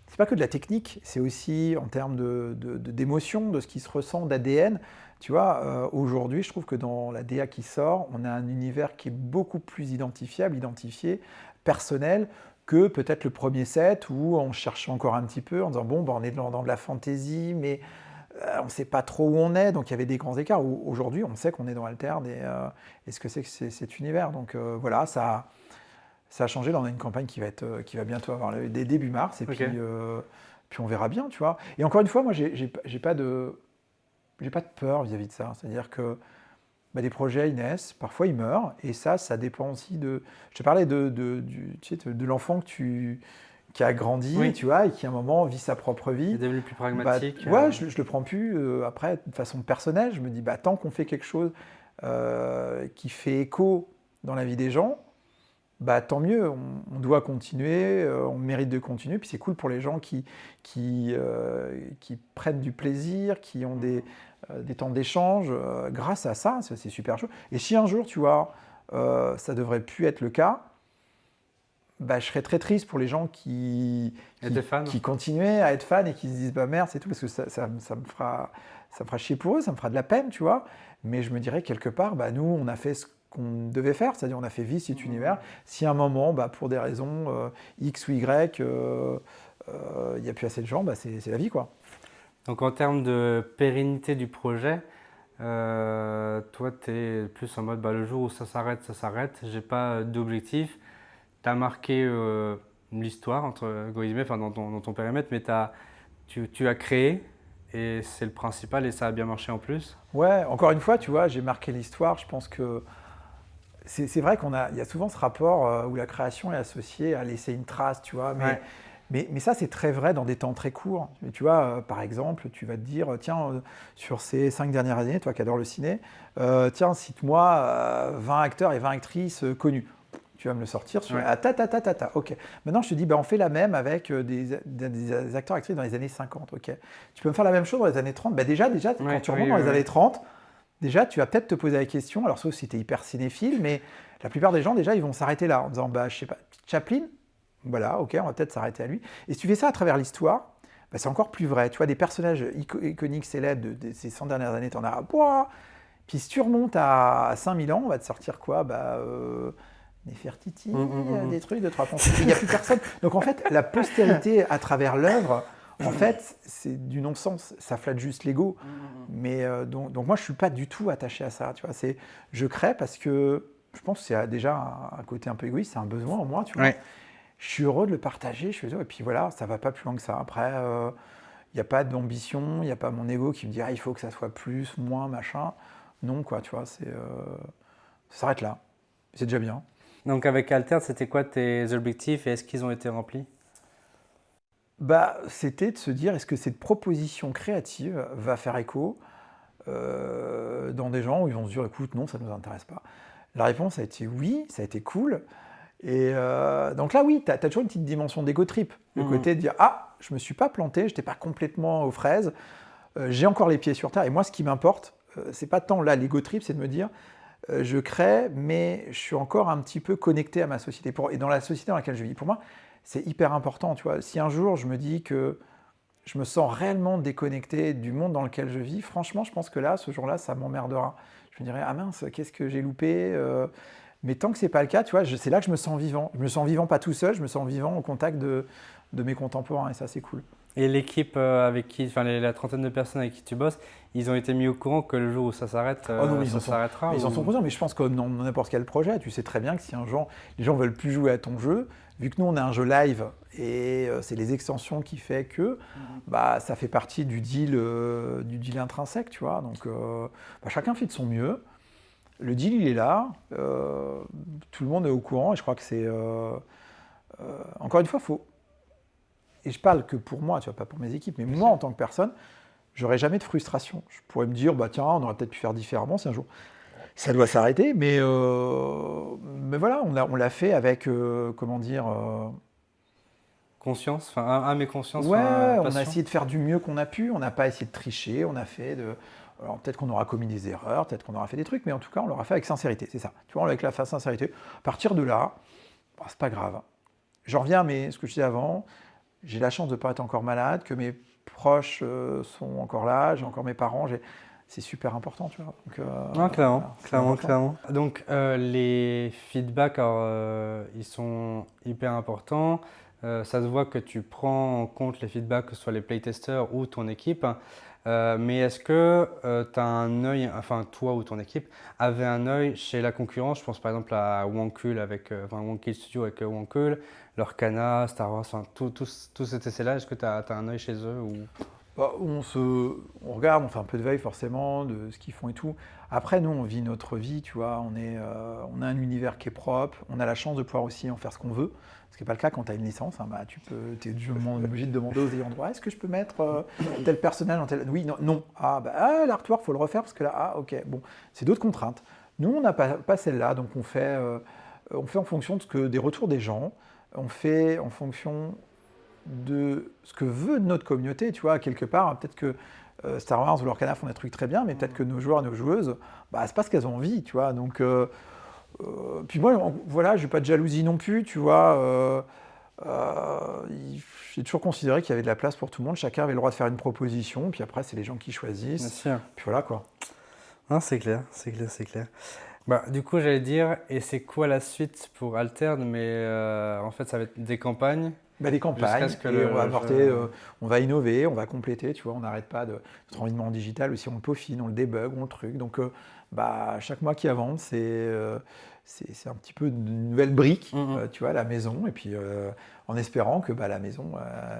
c'est pas que de la technique, c'est aussi en termes d'émotion, de ce qui se ressent, d'ADN. Tu vois, aujourd'hui, je trouve que dans la DA qui sort, on a un univers qui est beaucoup plus identifié, personnel, que peut-être le premier set où on cherchait encore un petit peu en disant bon, on est dans de la fantasy, mais on ne sait pas trop où on est, donc il y avait des grands écarts. Aujourd'hui, on sait qu'on est dans Alter et ce que c'est que cet univers. Donc voilà, ça a changé. Là, on a une campagne qui va bientôt avoir des début mars, et puis on verra bien, tu vois. Et encore une fois, moi, j'ai pas de peur vis-à-vis de ça. C'est-à-dire que des projets, ils naissent, parfois ils meurent, et ça dépend aussi de... Je te parlais de l'enfant qui a grandi, tu vois, et qui à un moment vit sa propre vie.
Il est devenu plus pragmatique.
Ouais, je le prends plus après de façon personnelle. Je me dis, tant qu'on fait quelque chose qui fait écho dans la vie des gens, tant mieux, on doit continuer, on mérite de continuer, puis c'est cool pour les gens qui prennent du plaisir, qui ont des temps d'échange grâce à ça, c'est super chaud. Et si un jour, tu vois, ça devrait plus être le cas, je serais très triste pour les gens qui continuaient à être fans et qui se disent merde, c'est tout, parce que ça me fera chier pour eux, ça me fera de la peine, tu vois. Mais je me dirais quelque part, nous, on a fait ce qu'on devait faire, c'est-à-dire on a fait vivre cet univers. Si à un moment, pour des raisons X ou Y, il n'y a plus assez de gens, c'est la vie, quoi.
Donc en termes de pérennité du projet, toi tu es plus en mode le jour où ça s'arrête, j'ai pas d'objectif. Tu as marqué l'histoire entre guillemets, dans ton périmètre, mais tu as créé et c'est le principal et ça a bien marché en plus. Ouais,
encore une fois, tu vois, j'ai marqué l'histoire. Je pense que c'est vrai il y a souvent ce rapport où la création est associée à laisser une trace, tu vois, mais ça, c'est très vrai dans des temps très courts. Tu vois, par exemple, tu vas te dire, tiens, sur ces 5 dernières années, toi qui adores le ciné, tiens, cite-moi 20 acteurs et 20 actrices connus. Tu vas me le sortir sur ok. Maintenant, je te dis, on fait la même avec des acteurs et actrices dans les années 50. Ok. Tu peux me faire la même chose dans les années 30. Déjà, quand tu remontes dans les années 30, déjà, tu vas peut-être te poser la question, alors sauf si tu es hyper cinéphile, mais la plupart des gens, déjà, ils vont s'arrêter là en disant, je sais pas, Chaplin, voilà, ok, on va peut-être s'arrêter à lui. Et si tu fais ça à travers l'histoire, c'est encore plus vrai. Tu vois, des personnages iconiques, célèbres de ces 100 dernières années, tu en as, puis si tu remontes à 5000 ans, on va te sortir quoi Néfertiti, des trucs de 3 points. Il n'y a plus personne. Donc en fait, la postérité à travers l'œuvre, en fait, c'est du non-sens. Ça flatte juste l'ego. Mais donc moi, je ne suis pas du tout attaché à ça. Tu vois, je crée parce que je pense que c'est déjà un côté un peu égoïste, c'est un besoin en moi. Tu vois. Je suis heureux de le partager. Je suis heureux, et puis voilà, ça ne va pas plus loin que ça. Après, il n'y a pas d'ambition, il n'y a pas mon ego qui me dit il faut que ça soit plus, moins, machin. Non, quoi, tu vois, ça s'arrête là. C'est déjà bien.
Donc avec Alter, c'était quoi tes objectifs et est-ce qu'ils ont été remplis?
Bah, c'était de se dire, est-ce que cette proposition créative va faire écho dans des gens où ils vont se dire, écoute, non, ça ne nous intéresse pas. La réponse a été oui, ça a été cool. Et donc là, oui, tu as toujours une petite dimension d'ego trip. Le côté de dire, ah, je me suis pas planté, je n'étais pas complètement aux fraises, j'ai encore les pieds sur terre. Et moi, ce qui m'importe, c'est pas tant là l'ego trip, c'est de me dire, je crée, mais je suis encore un petit peu connecté à ma société. Et dans la société dans laquelle je vis, pour moi, c'est hyper important. Tu vois. Si un jour, je me dis que je me sens réellement déconnecté du monde dans lequel je vis, franchement, je pense que là, ce jour-là, ça m'emmerdera. Je me dirais, ah mince, qu'est-ce que j'ai loupé mais tant que c'est pas le cas, tu vois, c'est là que je me sens vivant. Je me sens vivant pas tout seul, je me sens vivant au contact de mes contemporains et ça c'est cool.
Et l'équipe avec qui, enfin la trentaine de personnes avec qui tu bosses, ils ont été mis au courant que le jour où ça s'arrête,
Oh non,
ça s'arrêtera
ils en sont conscients, mais je pense que dans n'importe quel projet, tu sais très bien que si un jour les gens veulent plus jouer à ton jeu, vu que nous on a un jeu live et c'est les extensions qui fait que bah, ça fait partie du deal intrinsèque, tu vois. Donc bah, chacun fait de son mieux. Le deal, il est là, tout le monde est au courant et je crois que c'est... encore une fois, faut... Et je parle que pour moi, tu vois, pas pour mes équipes, mais moi en tant que personne, j'aurais jamais de frustration. Je pourrais me dire, bah tiens, on aurait peut-être pu faire différemment si un jour ça doit s'arrêter, mais voilà, on l'a fait avec, comment dire...
conscience, enfin âme et conscience,
ouais, on
passion.
a essayé de faire du mieux qu'on a pu, on n'a pas essayé de tricher, on a fait de... Alors peut-être qu'on aura commis des erreurs, peut-être qu'on aura fait des trucs, mais en tout cas, on l'aura fait avec sincérité, c'est ça. Tu vois, avec la sincérité. À partir de là, bah, c'est pas grave. J'en reviens à ce que je disais avant, j'ai la chance de ne pas être encore malade, que mes proches sont encore là, j'ai encore mes parents, c'est super important, tu vois. Donc,
Non, clairement,
voilà, c'est
clairement,
important.
clairement. Donc les feedbacks, alors, ils sont hyper importants. Ça se voit que tu prends en compte les feedbacks, que ce soit les playtesters ou ton équipe. Mais est-ce que tu as un œil, enfin toi ou ton équipe, avait un œil chez la concurrence? Je pense par exemple à Wonkill avec, Wonkill Studio avec Wonkill, Lorcana, Star Wars, enfin tous ces essais-là. Est-ce que tu as un œil chez eux ou...
Bah, on regarde, on fait un peu de veille forcément de ce qu'ils font et tout. Après, nous, on vit notre vie, tu vois. On a un univers qui est propre. On a la chance de pouvoir aussi en faire ce qu'on veut. Ce qui n'est pas le cas quand tu as une licence. Hein, bah, tu es obligé de demander aux ayants droit, est-ce que je peux mettre tel personnage dans tel... Oui, non, non. Ah, bah, l'artwork, il faut le refaire parce que là, ah, ok. Bon, c'est d'autres contraintes. Nous, on n'a pas celle-là. Donc, on fait en fonction des retours des gens. On fait en fonction de ce que veut notre communauté, tu vois, quelque part, peut-être que Star Wars ou Lorcana font des trucs très bien, mais peut-être que nos joueurs et nos joueuses, bah, c'est pas ce qu'elles ont envie, tu vois, donc... puis moi, voilà, j'ai pas de jalousie non plus, tu vois, j'ai toujours considéré qu'il y avait de la place pour tout le monde, chacun avait le droit de faire une proposition, puis après, c'est les gens qui
Bien
choisissent,
sûr.
puis voilà, quoi.
Non, c'est clair, c'est clair, c'est clair. Bah, du coup, j'allais dire, et c'est quoi la suite pour Altern? Mais en fait, ça va être des campagnes.
Bah, les campagnes,
Jusqu'à ce que
et on va apporter,
jeu-
on va innover, on va compléter, tu vois, on n'arrête pas de notre environnement digital aussi, on le peaufine, on le débug, on le truc. Donc, bah, chaque mois qui avance, c'est un petit peu une nouvelle brique, tu vois, à la maison, et puis en espérant que bah, la maison,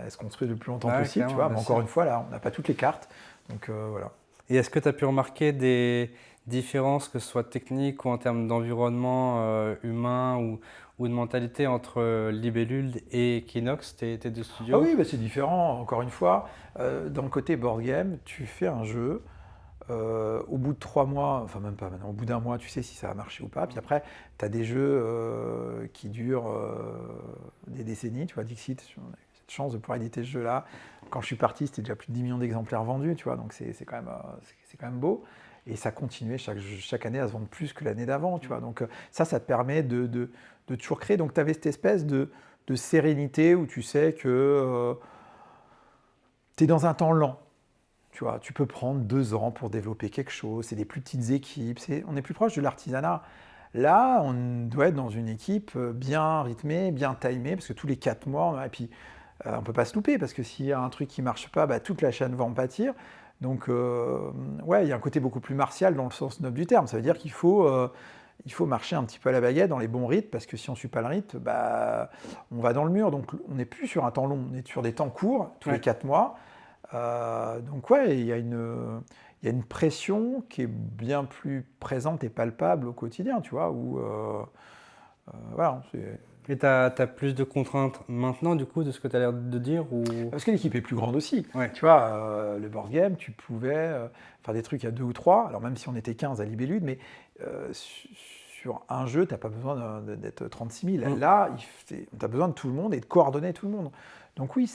elle se construise le plus longtemps
Ouais,
possible, tu
clairement,
vois.
bien
Mais encore
sûr.
une fois, là, on n'a pas toutes les cartes, donc voilà.
Et est-ce que tu as pu remarquer des différences, que ce soit techniques ou en termes d'environnement humain ou de mentalité entre Libellule et Kinox, tes deux studios?
Ah oui, bah, c'est différent, encore une fois. Dans le côté board game, tu fais un jeu, au bout de 3 mois, enfin même pas maintenant, au bout d'un mois, tu sais si ça va marcher ou pas. Puis après, tu as des jeux qui durent des décennies. Tu vois, Dixit, j'ai cette chance de pouvoir éditer ce jeu-là. Quand je suis parti, c'était déjà plus de 10 millions d'exemplaires vendus, tu vois, donc c'est quand même beau. Et ça continuait chaque année à se vendre plus que l'année d'avant, tu vois. Donc ça te permet de toujours créer. Donc tu avais cette espèce de sérénité où tu sais que tu es dans un temps lent. Tu vois, tu peux prendre 2 ans pour développer quelque chose, c'est des plus petites équipes, on est plus proche de l'artisanat. Là, on doit être dans une équipe bien rythmée, bien timée, parce que tous les 4 mois, et puis on ne peut pas se louper, parce que s'il y a un truc qui ne marche pas, bah, toute la chaîne va en pâtir. Donc, ouais, il y a un côté beaucoup plus martial dans le sens noble du terme. Ça veut dire qu'il faut marcher un petit peu à la baguette dans les bons rythmes, parce que si on ne suit pas le rythme, bah, on va dans le mur. Donc, on n'est plus sur un temps long, on est sur des temps courts, tous les 4 mois. Donc ouais, il y a une pression qui est bien plus présente et palpable au quotidien, tu vois, où Voilà,
Et tu as plus de contraintes maintenant, du coup, de ce que tu as l'air de dire ou...
parce que l'équipe est plus grande aussi.
Ouais.
Tu vois, le board game, tu pouvais faire des trucs à 2 ou 3, alors même si on était 15 à Libellude, mais sur un jeu, tu n'as pas besoin d'être 36 000. Là, tu as besoin de tout le monde et de coordonner tout le monde. Donc oui,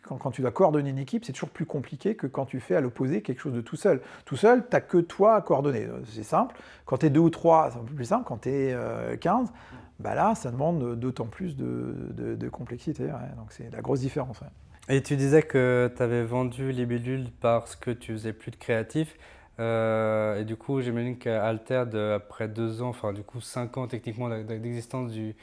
quand tu dois coordonner une équipe, c'est toujours plus compliqué que quand tu fais à l'opposé quelque chose de tout seul. Tout seul, tu n'as que toi à coordonner. C'est simple. Quand tu es 2 ou 3, c'est un peu plus simple. Quand tu es 15, bah là, ça demande d'autant plus de complexité. Ouais. Donc c'est la grosse différence. Ouais.
Et tu disais que tu avais vendu Libellule parce que tu faisais plus de créatif. Et du coup, j'imagine qu'à Alter, après 2 ans, enfin du coup 5 ans techniquement d'existence du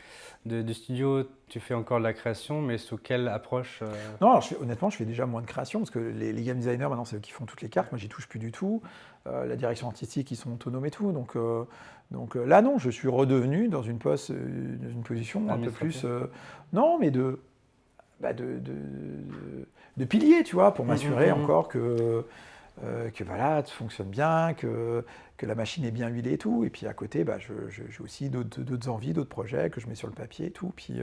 studio, tu fais encore de la création, mais sous quelle approche
Non, alors honnêtement, je fais déjà moins de création parce que les game designers, maintenant, c'est eux qui font toutes les cartes. Moi, j'y touche plus du tout. La direction artistique, ils sont autonomes et tout. Donc là, non, je suis redevenu dans une position un peu plus. Non, mais de pilier, tu vois, pour m'assurer encore que voilà, tout fonctionne bien, que la machine est bien huilée et tout. Et puis à côté, j'ai aussi d'autres envies, d'autres projets que je mets sur le papier et tout. Puis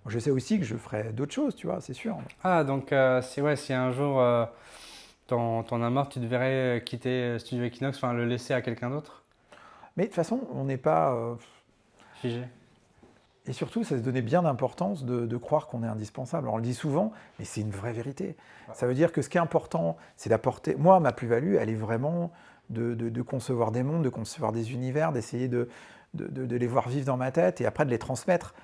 je sais aussi que je ferai d'autres choses, tu vois, c'est sûr.
Ah, donc si un jour t'en as marre, tu devrais quitter Studio Equinox, enfin le laisser à quelqu'un d'autre?
Mais de toute façon, on n'est pas
Figé.
Et surtout, ça se donnait bien d'importance de croire qu'on est indispensable. Alors, on le dit souvent, mais c'est une vraie vérité. Ça veut dire que ce qui est important, c'est d'apporter... Moi, ma plus-value, elle est vraiment de concevoir des mondes, de concevoir des univers, d'essayer de les voir vivre dans ma tête et après de les transmettre.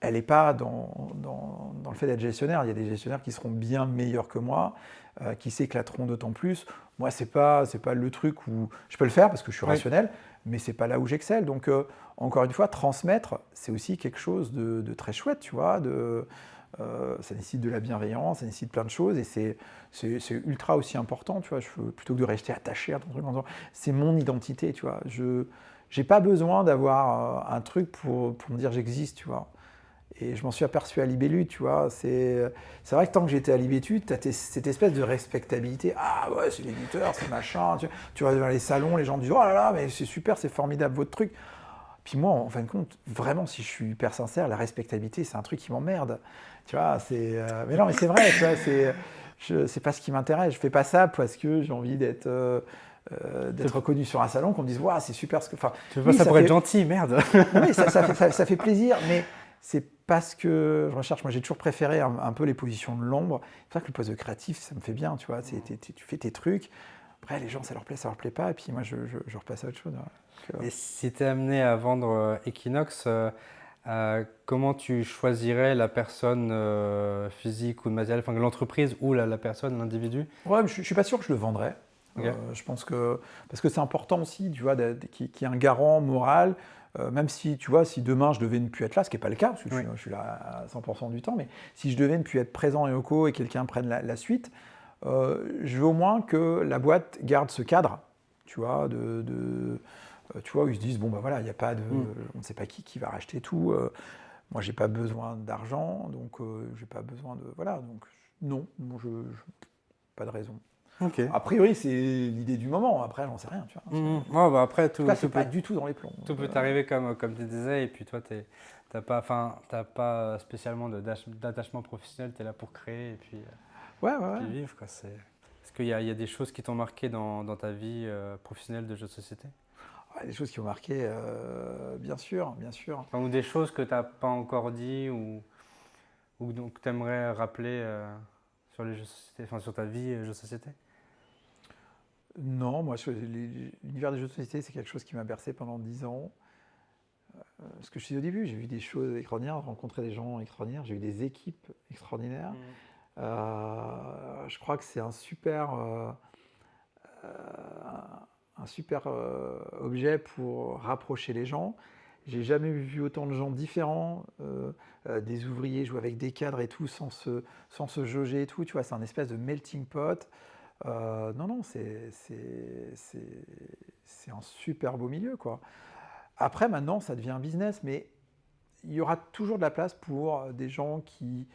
Elle n'est pas dans le fait d'être gestionnaire. Il y a des gestionnaires qui seront bien meilleurs que moi, qui s'éclateront d'autant plus. Moi, c'est pas le truc où je peux le faire parce que je suis rationnel, mais c'est pas là où j'excelle. Donc, encore une fois, transmettre, c'est aussi quelque chose de très chouette, tu vois. Ça nécessite de la bienveillance, ça nécessite plein de choses, et c'est ultra aussi important, tu vois. Plutôt que de rester attaché à ton truc, c'est mon identité, tu vois. Je n'ai pas besoin d'avoir un truc pour me dire j'existe, tu vois. Et je m'en suis aperçu à Libellude, tu vois. C'est vrai que tant que j'étais à Libellude, tu as cette espèce de respectabilité. Ah ouais, c'est l'éditeur, c'est machin. Tu vas dans les salons, les gens disent oh là là, mais c'est super, c'est formidable votre truc. Puis moi, en fin de compte, vraiment, si je suis hyper sincère, la respectabilité, c'est un truc qui m'emmerde. Tu vois, mais non, mais c'est vrai, tu vois, c'est pas ce qui m'intéresse. Je fais pas ça parce que j'ai envie d'être reconnu sur un salon, qu'on me dise waouh, c'est super ce que. Enfin,
tu veux pas ça pour être gentil, merde.
Oui, ça fait plaisir, mais c'est parce que je recherche. Moi, j'ai toujours préféré un peu les positions de l'ombre. C'est pour ça que le poste de créatif, ça me fait bien, tu vois. Tu fais tes trucs. Après, les gens, ça leur plaît pas. Et puis moi, je repasse à autre chose.
Et si tu es amené à vendre Equinox, comment tu choisirais la personne physique ou matérielle, enfin l'entreprise ou la personne, l'individu?
Ouais, je suis pas sûr que je le vendrais.
Okay.
Je pense que parce que c'est important aussi, tu vois, qu'il y ait un garant moral. Même si, tu vois, si demain je devais ne plus être là, ce qui n'est pas le cas, parce que je suis là à 100% du temps, mais si je devais ne plus être présent et co et quelqu'un prenne la suite, je veux au moins que la boîte garde ce cadre, tu vois, tu vois, où ils se disent, bon, ben voilà, il n'y a pas de... On ne sait pas qui va racheter tout. Moi, j'ai pas besoin d'argent, donc j'ai pas besoin de... Voilà, donc non, pas de raison.
Okay.
A priori, c'est l'idée du moment. Après, j'en sais rien. Tu vois.
Ouais, bah après, tout
c'est pas du tout dans les plans.
Tout peut t'arriver comme tu disais, et puis toi, t'as pas spécialement d'attachement professionnel. Tu es là pour créer et puis, puis vivre. Quoi. Est-ce qu'il y a des choses qui t'ont marqué dans ta vie professionnelle de jeu de société?
Des choses qui ont marqué, bien sûr.
Enfin, ou des choses que tu n'as pas encore dit ou que tu aimerais rappeler sur les jeux de société, enfin sur ta vie jeux de société?
Non, moi, l'univers des jeux de société, c'est quelque chose qui m'a bercé pendant 10 ans. Ce que je suis au début, j'ai vu des choses extraordinaires, rencontré des gens extraordinaires, j'ai eu des équipes extraordinaires. Je crois que c'est un super objet pour rapprocher les gens. J'ai jamais vu autant de gens différents, des ouvriers jouer avec des cadres et tout, sans se jauger et tout. Tu vois, c'est un espèce de melting pot. Non, c'est un super beau milieu, quoi. Après, maintenant, ça devient un business, mais il y aura toujours de la place pour des gens qui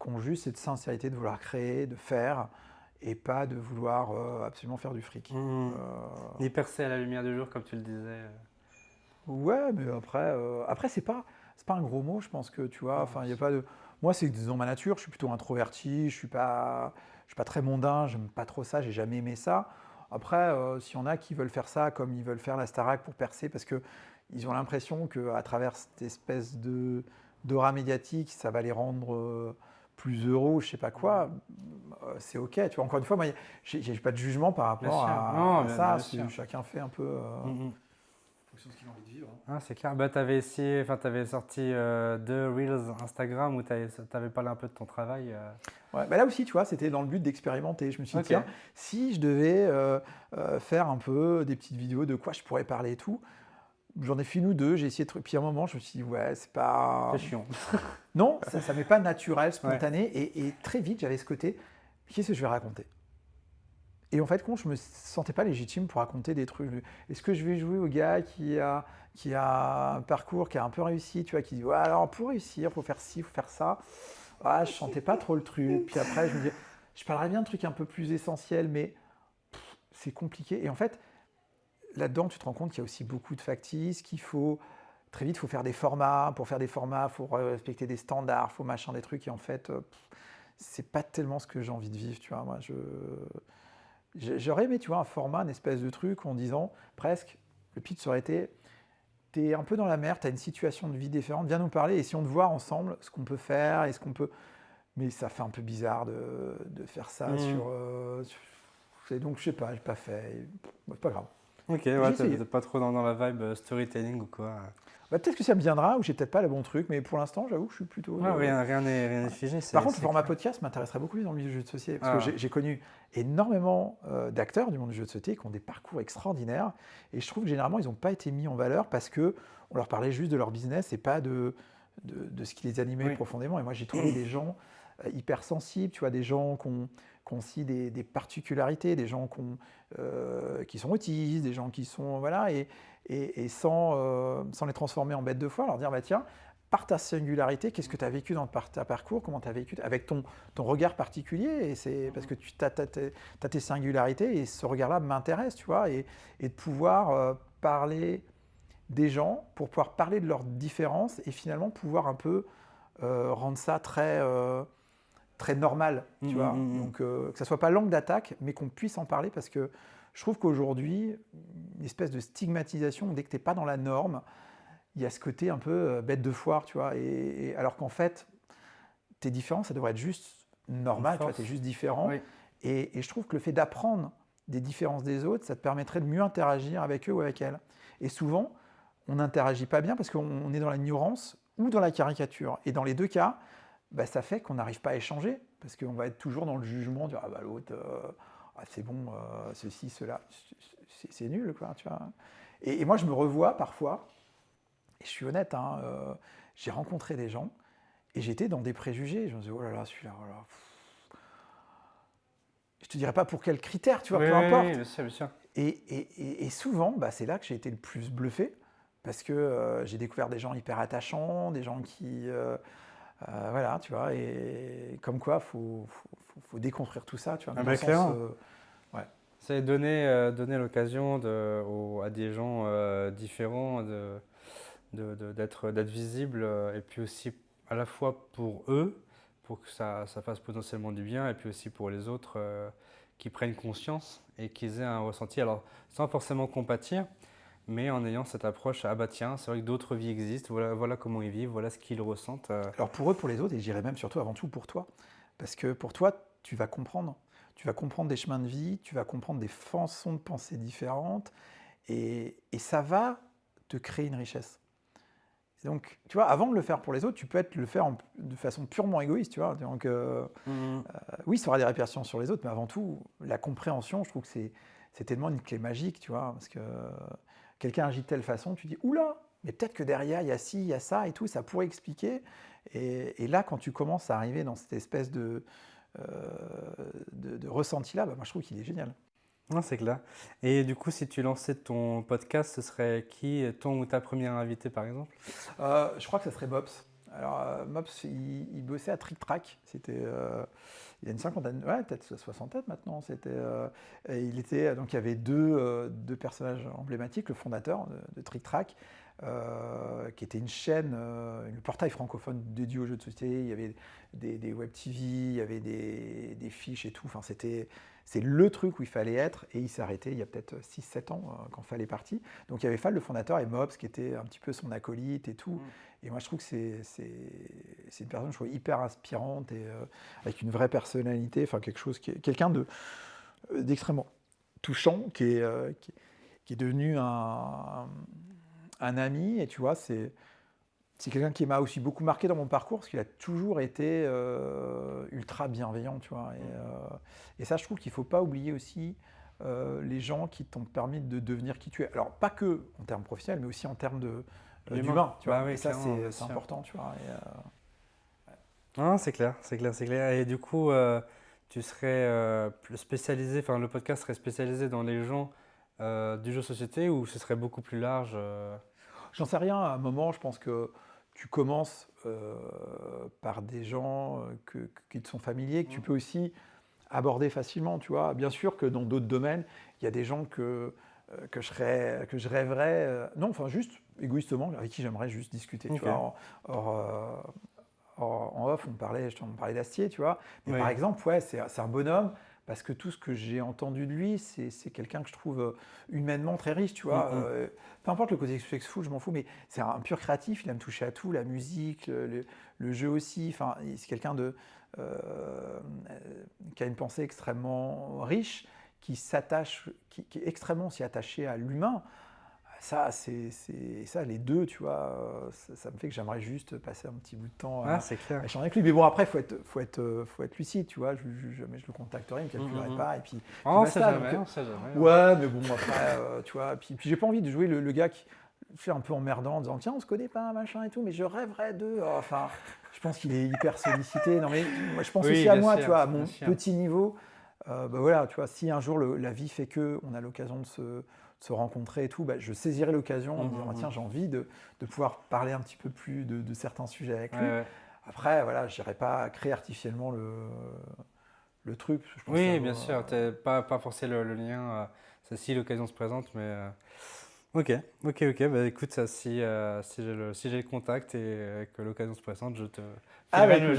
ont juste cette sincérité de vouloir créer, de faire, et pas de vouloir absolument faire du fric.
Ni percer à la lumière du jour, comme tu le disais.
Ouais, mais après c'est pas... c'est pas un gros mot, je pense que, tu vois, enfin, il y a pas de... Moi, c'est dans ma nature, je suis plutôt introverti, je suis pas très mondain, j'aime pas trop ça, j'ai jamais aimé ça. Après, s'il y en a qui veulent faire ça comme ils veulent faire la Starac pour percer, parce qu'ils ont l'impression qu'à travers cette espèce d'aura médiatique, ça va les rendre plus heureux, je sais pas quoi, c'est ok. Tu vois, encore une fois, moi, j'ai pas de jugement par rapport à ça. Chacun fait un peu en fonction de ce qu'il a envie de vivre.
Ah, c'est clair. Bah, tu avais sorti 2 Reels Instagram où tu avais parlé un peu de ton travail.
Ouais, bah là aussi, tu vois, c'était dans le but d'expérimenter. Je me suis dit,
Ok.
tiens, si je devais faire un peu des petites vidéos de quoi je pourrais parler et tout, j'en ai fait une ou deux, j'ai essayé de... Puis à un moment, je me suis dit, ouais, c'est pas...
C'est chiant.
Non, ça m'est pas naturel, spontané. Et très vite, j'avais ce côté, qu'est-ce que je vais raconter? Et en fait, je me sentais pas légitime pour raconter des trucs. Est-ce que je vais jouer au gars qui a un parcours qui a un peu réussi, tu vois, qui dit, ouais, alors pour réussir, il faut faire ci, il faut faire ça. Ah, je sentais pas trop le truc. Puis après, je me dis, je parlerais bien de trucs un peu plus essentiels, mais c'est compliqué. Et en fait, là-dedans, tu te rends compte qu'il y a aussi beaucoup de factices, qu'il faut très vite, il faut faire des formats. Pour faire des formats, il faut respecter des standards, il faut machin des trucs. Et en fait, c'est pas tellement ce que j'ai envie de vivre, tu vois. Moi, j'aurais aimé, tu vois, un format, une espèce de truc en disant presque, le pitch aurait été, t'es un peu dans la mer, t'as une situation de vie différente, viens nous parler, essayons de voir ensemble ce qu'on peut faire et ce qu'on peut... Mais ça fait un peu bizarre de faire ça donc je sais pas, j'ai pas fait, c'est pas grave.
Ok,
J'ai
ouais,
essayé.
t'es pas trop dans la vibe storytelling ou quoi.
Bah, peut-être que ça me viendra, ou j'ai peut-être pas le bon truc, mais pour l'instant, j'avoue que je suis plutôt...
Ouais, rien n'est figé.
Par contre, le format
clair.
podcast m'intéresserait beaucoup plus dans le milieu du jeu de société, parce
Ah.
que j'ai connu énormément d'acteurs du monde du jeu de société qui ont des parcours extraordinaires, et je trouve que généralement, ils n'ont pas été mis en valeur parce qu'on leur parlait juste de leur business et pas de ce qui les animait
Oui.
profondément. Et moi, j'ai trouvé des gens hypersensibles, tu vois, des gens qui ont aussi des particularités, des gens qui sont autistes, des gens qui sont... Voilà, et sans les transformer en bêtes de foire, leur dire, bah tiens, par ta singularité, qu'est-ce que tu as vécu dans ta parcours, comment tu as vécu, avec ton regard particulier, et c'est parce que tu as tes singularités, et ce regard-là m'intéresse, tu vois, et de pouvoir parler des gens, pour pouvoir parler de leurs différences, et finalement pouvoir un peu rendre ça très normal, tu vois. Donc que ça soit pas langue d'attaque, mais qu'on puisse en parler, parce que je trouve qu'aujourd'hui, une espèce de stigmatisation, dès que tu n'es pas dans la norme, il y a ce côté un peu bête de foire, tu vois. Et alors qu'en fait, tes différences, ça devrait être juste normal, tu vois, tu es juste différent.
Oui.
Et je trouve que le fait d'apprendre des différences des autres, ça te permettrait de mieux interagir avec eux ou avec elles. Et souvent, on n'interagit pas bien parce qu'on est dans l'ignorance ou dans la caricature. Et dans les deux cas, bah, ça fait qu'on n'arrive pas à échanger, parce qu'on va être toujours dans le jugement, dire, ah bah l'autre, c'est bon, ceci, cela, c'est nul, quoi, tu vois. Et moi, je me revois parfois, et je suis honnête, hein, j'ai rencontré des gens, et j'étais dans des préjugés. Je me disais, oh là là, celui-là, oh là. Je te dirais pas pour quels critères, tu vois, peu importe.
Oui, bien sûr, bien sûr.
Et souvent, bah, c'est là que j'ai été le plus bluffé, parce que j'ai découvert des gens hyper attachants, des gens qui... voilà, tu vois, et comme quoi, faut déconstruire tout ça, tu vois.
Ah
dans
bah,
le sens,
clairement.
ouais.
C'est donner l'occasion à des gens différents d'être visibles, et puis aussi à la fois pour eux, pour que ça fasse potentiellement du bien, et puis aussi pour les autres qui prennent conscience et qu'ils aient un ressenti, alors sans forcément compatir, mais en ayant cette approche, ah bah tiens, c'est vrai que d'autres vies existent, voilà comment ils vivent, voilà ce qu'ils ressentent.
Alors pour eux, pour les autres, et je dirais même surtout avant tout pour toi, parce que pour toi, tu vas comprendre des chemins de vie, tu vas comprendre des façons de penser différentes, et ça va te créer une richesse. Et donc, tu vois, avant de le faire pour les autres, tu peux le faire de façon purement égoïste, tu vois. Donc, oui, ça aura des répercussions sur les autres, mais avant tout, la compréhension, je trouve que c'est tellement une clé magique, tu vois, parce que quelqu'un agit de telle façon, tu dis, oula, mais peut-être que derrière, il y a ci, il y a ça et tout, ça pourrait expliquer. Et là, quand tu commences à arriver dans cette espèce de ressenti-là, bah, moi, je trouve qu'il est génial.
Non, c'est clair. Et du coup, si tu lançais ton podcast, ce serait qui, ton ou ta première invitée, par exemple?
Je crois que ça serait Bobs. Alors, Mops, il bossait à Trick Track. C'était il y a une cinquantaine, ouais, peut-être soixantaine maintenant. Et donc il y avait deux personnages emblématiques. Le fondateur de Trick Track, qui était une chaîne, le portail francophone dédié aux jeux de société. Il y avait des web TV, il y avait des fiches et tout. Enfin, c'est le truc où il fallait être, et il s'est arrêté il y a peut-être 6-7 ans quand Fall est parti. Donc il y avait Fall, le fondateur, et Mops, qui était un petit peu son acolyte et tout. Et moi je trouve que c'est une personne, je trouve, hyper inspirante, et avec une vraie personnalité, enfin quelqu'un d'extrêmement touchant, qui est devenu un ami. Et tu vois, c'est quelqu'un qui m'a aussi beaucoup marqué dans mon parcours, parce qu'il a toujours été ultra bienveillant, tu vois. Et ça, je trouve qu'il ne faut pas oublier aussi les gens qui t'ont permis de devenir qui tu es. Alors, pas que en termes professionnels, mais aussi en termes d'humain, tu vois.
Bah oui,
et ça,
clairement,
c'est important, tu vois.
Ah, c'est clair, c'est clair, c'est clair. Et du coup, tu serais plus spécialisé, enfin le podcast serait spécialisé dans les gens du jeu de société, ou ce serait beaucoup plus large
J'en sais rien. À un moment, je pense que tu commences par des gens qui te sont familiers, que tu peux aussi aborder facilement, tu vois. Bien sûr que dans d'autres domaines, il y a des gens que je rêverais, non, enfin juste égoïstement, avec qui j'aimerais juste discuter, tu
Ok.
vois. En off, on parlait d'Astier, tu vois. Mais
Oui.
par exemple, ouais, c'est un bonhomme, parce que tout ce que j'ai entendu de lui, c'est quelqu'un que je trouve humainement très riche, tu vois. Peu importe le côté successful, je m'en fous, mais c'est un pur créatif, il aime toucher à tout, la musique, le jeu aussi. Enfin, c'est quelqu'un qui a une pensée extrêmement riche, qui est extrêmement aussi attaché à l'humain. Ça, les deux, tu vois, ça me fait que j'aimerais juste passer un petit bout de temps
Ah, c'est clair.
à échanger avec lui. Mais bon, après, faut être lucide, tu vois. Jamais je le contacterai, il me calculerait pas. Et puis
On
basta,
sait
donc,
jamais, on sait jamais.
ouais, mais bon, après, tu vois. Puis j'ai pas envie de jouer le gars qui fait un peu emmerdant en disant tiens, on se connaît pas, machin et tout, mais je rêverais de. Enfin, je pense qu'il est hyper sollicité. Non, mais moi, je pense
Oui,
aussi à
bien
moi,
sûr,
tu vois, à
bien
mon
sûr.
petit niveau. Bah voilà, tu vois, si un jour la vie fait que on a l'occasion de se rencontrer et tout, bah, je saisirai l'occasion en me disant tiens, j'ai envie de pouvoir parler un petit peu plus de certains sujets avec lui.
Ouais.
Après, voilà, je n'irai pas créer artificiellement le truc. Je pense
Oui,
que
bien sûr, pas forcer le lien, ça, si l'occasion se présente, mais ok, bah écoute, ça, si j'ai le contact et que l'occasion se présente, je
écoute.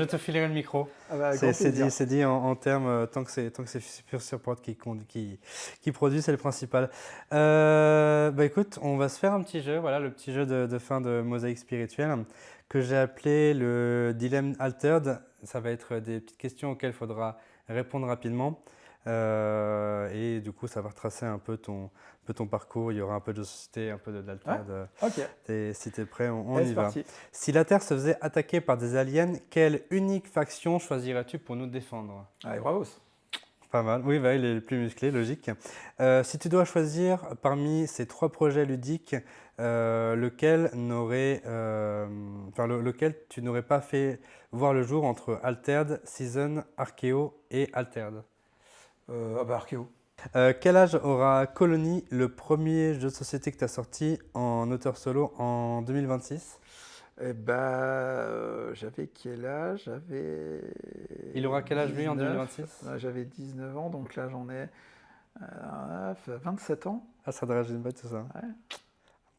te filerai le micro.
Ah bah, avec grand plaisir.
C'est dit en termes, tant que c'est Super Support qui produit, c'est le principal. Bah écoute, on va se faire un petit jeu, voilà, le petit jeu de fin de Mosaïque spirituelle, que j'ai appelé le Dilemme Altered. Ça va être des petites questions auxquelles il faudra répondre rapidement. Et du coup, ça va retracer un peu ton parcours. Il y aura un peu de société, un peu d'alterd.
Ok,
Si tu es prêt, on
allez,
y
c'est
va.
parti.
Si la Terre se faisait attaquer par des aliens, quelle unique faction choisirais-tu pour nous défendre?
Allez, bravo.
Pas mal. Oui, bah, il est le plus musclé, logique. Si tu dois choisir parmi ces 3 projets ludiques, lequel tu n'aurais pas fait voir le jour entre Altered, Season, Archeo et Altered?
Archéo.
Quel âge aura Colony, le premier jeu de société que tu as sorti en auteur solo en 2026?
Eh ben, j'avais quel âge?
Il aura quel âge lui en
19.
2026?
J'avais 19 ans, donc là j'en ai 27 ans.
Ah, ça devrait être tout ça.
Ouais.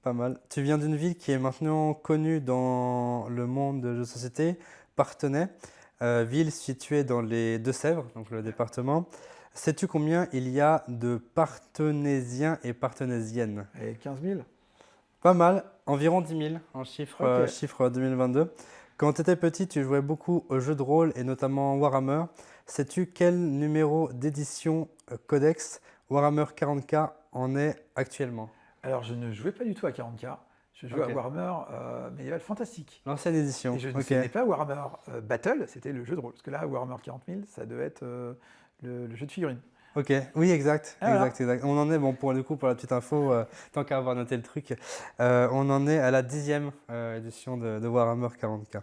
Pas mal. Tu viens d'une ville qui est maintenant connue dans le monde de jeux de société, Parthenay, ville située dans les Deux-Sèvres, donc le département. Sais-tu combien il y a de Parthenaysiens et Parthenaysiennes?
Et 15 000?
Pas mal, environ 10 000 en
Ok.
chiffre 2022. Quand tu étais petit, tu jouais beaucoup aux jeux de rôle et notamment Warhammer. Sais-tu quel numéro d'édition Codex Warhammer 40K en est actuellement?
Alors, je ne jouais pas du tout à 40K. Je jouais
Ok.
à Warhammer Médiéval Fantastique.
L'ancienne édition.
Et je ne
Ok.
connais pas Warhammer Battle, c'était le jeu de rôle. Parce que là, Warhammer 40 000, ça devait être le jeu de figurines.
Ok, oui, exact.
Ah, voilà.
On en est, bon, pour la petite info, tant qu'à avoir noté le truc, on en est à la 10e édition de Warhammer 40K.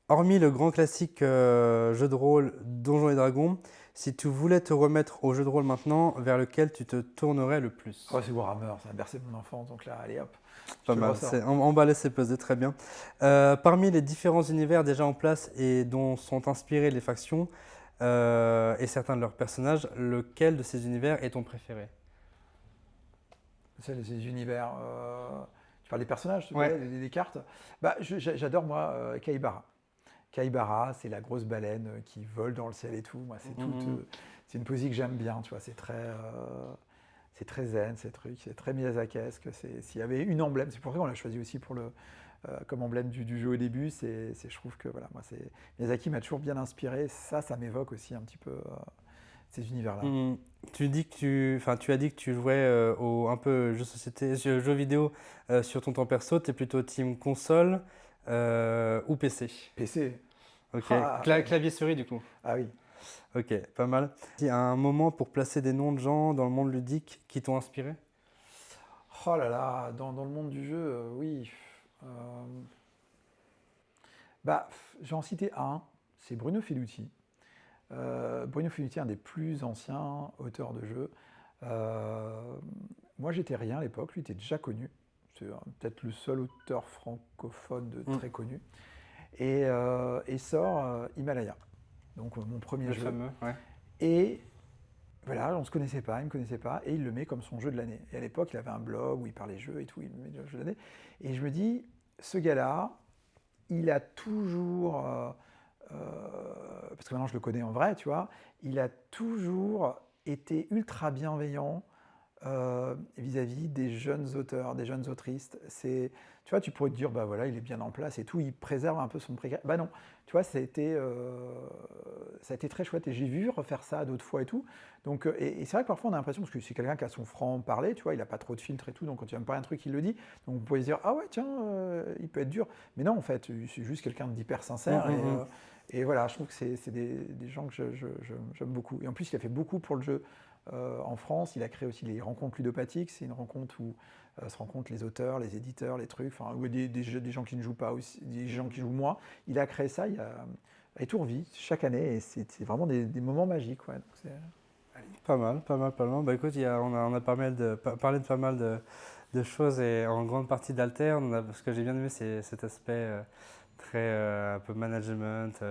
Hormis le grand classique jeu de rôle Donjons et Dragons, Si tu voulais te remettre au jeu de rôle maintenant, vers lequel tu te tournerais le plus?
Oh, c'est Warhammer, ça a bercé mon enfance, donc là, allez hop.
Pas
je le
mal,
ressors.
c'est emballé, c'est pesé, très bien. Parmi les différents univers déjà en place et dont sont inspirés les factions et certains de leurs personnages, lequel de ces univers est ton préféré?
C'est les univers. Tu parles des personnages,
Ouais.
des cartes. Bah, j'adore, moi, Kaibara. Kaibara, c'est la grosse baleine qui vole dans le ciel et tout. Moi, c'est une poésie que j'aime bien, tu vois. C'est très zen, ces trucs. C'est très miyazakesque. S'il y avait une emblème, c'est pour ça qu'on l'a choisi aussi comme emblème du jeu au début. Je trouve que voilà, moi, Miyazaki m'a toujours bien inspiré. Ça m'évoque aussi un petit peu ces univers-là.
Tu as dit que tu jouais un peu jeux vidéo sur ton temps perso. Tu es plutôt team console ou PC?
PC.
Ok.
Ah,
Clavier souris du coup.
Ah oui.
Ok, pas mal. Il y a un moment pour placer des noms de gens dans le monde ludique qui t'ont inspiré?
Oh là là, dans le monde du jeu, oui. Je vais en citer un, c'est Bruno Felluti. Bruno Felluti est un des plus anciens auteurs de jeux. Moi, j'étais rien à l'époque, lui était déjà connu. C'est peut-être le seul auteur francophone très connu. Et sort Himalaya, donc mon premier
Le
jeu.
fameux, ouais.
Et voilà, on ne se connaissait pas, il ne me connaissait pas, et il le met comme son jeu de l'année. Et à l'époque, il avait un blog où il parlait jeux et tout, il le met le jeu de l'année. Et je me dis, ce gars-là, il a toujours, parce que maintenant je le connais en vrai, tu vois, il a toujours été ultra bienveillant vis-à-vis des jeunes auteurs, des jeunes autrices. Tu vois, tu pourrais te dire, bah voilà, il est bien en place et tout, il préserve un peu son précaire. Bah non, tu vois, ça a été très chouette et j'ai vu refaire ça d'autres fois et tout. Donc, et c'est vrai que parfois on a l'impression, parce que c'est quelqu'un qui a son franc-parler, tu vois, il n'a pas trop de filtre et tout, donc quand tu n'aimes pas un truc, il le dit. Donc vous pouvez se dire, ah ouais, tiens, il peut être dur. Mais non, en fait, c'est juste quelqu'un d'hyper sincère. Et voilà, je trouve que c'est des gens que j'aime beaucoup. Et en plus, il a fait beaucoup pour le jeu. En France, il a créé aussi les rencontres ludopathiques. C'est une rencontre où se rencontrent les auteurs, les éditeurs, les trucs, ou des gens qui ne jouent pas aussi, des gens qui jouent moins. Il a créé ça, et tout revit chaque année, et c'est vraiment des moments magiques. Ouais. Donc
Pas mal. Bah écoute, on a parlé de pas mal de choses et en grande partie d'Alter. Ce que j'ai bien aimé, c'est cet aspect très un peu management,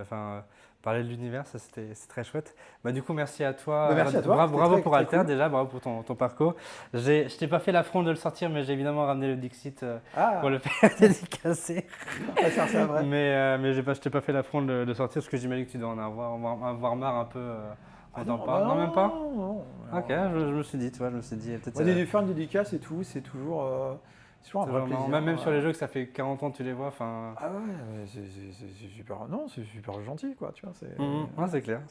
parler de l'univers, ça c'est très chouette. Bah, du coup, merci à toi.
Bah, merci à toi,
Bravo
c'était
pour
très
Alter
cool.
déjà, bravo pour ton parcours. Je t'ai pas fait l'affront de le sortir, mais j'ai évidemment ramené le Dixit pour le faire dédicacer.
c'est vrai.
Mais je t'ai pas fait l'affront de le sortir parce que j'imagine que tu dois en avoir marre un peu. Quand t'en parles. Non, même pas.
Non.
Ok, je me suis dit, tu vois, peut-être.
Faire une dédicace et tout, c'est toujours un vrai plaisir.
Même sur les jeux que ça fait 40 ans que tu les vois,
Ah ouais, mais c'est super. Non, c'est super gentil, quoi. Tu vois,
c'est clair.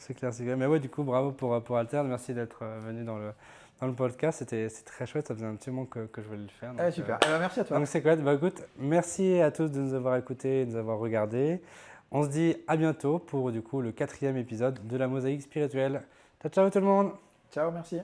Mais ouais, du coup, bravo pour Alter. Merci d'être venu dans le podcast. C'est très chouette. Ça faisait un petit moment que je voulais le faire. Donc,
super. Merci à toi.
Donc c'est chouette. Bah écoute, merci à tous de nous avoir écoutés, de nous avoir regardés. On se dit à bientôt pour du coup le 4e épisode de la Mosaïque spirituelle. Ciao tout le monde.
Ciao, merci.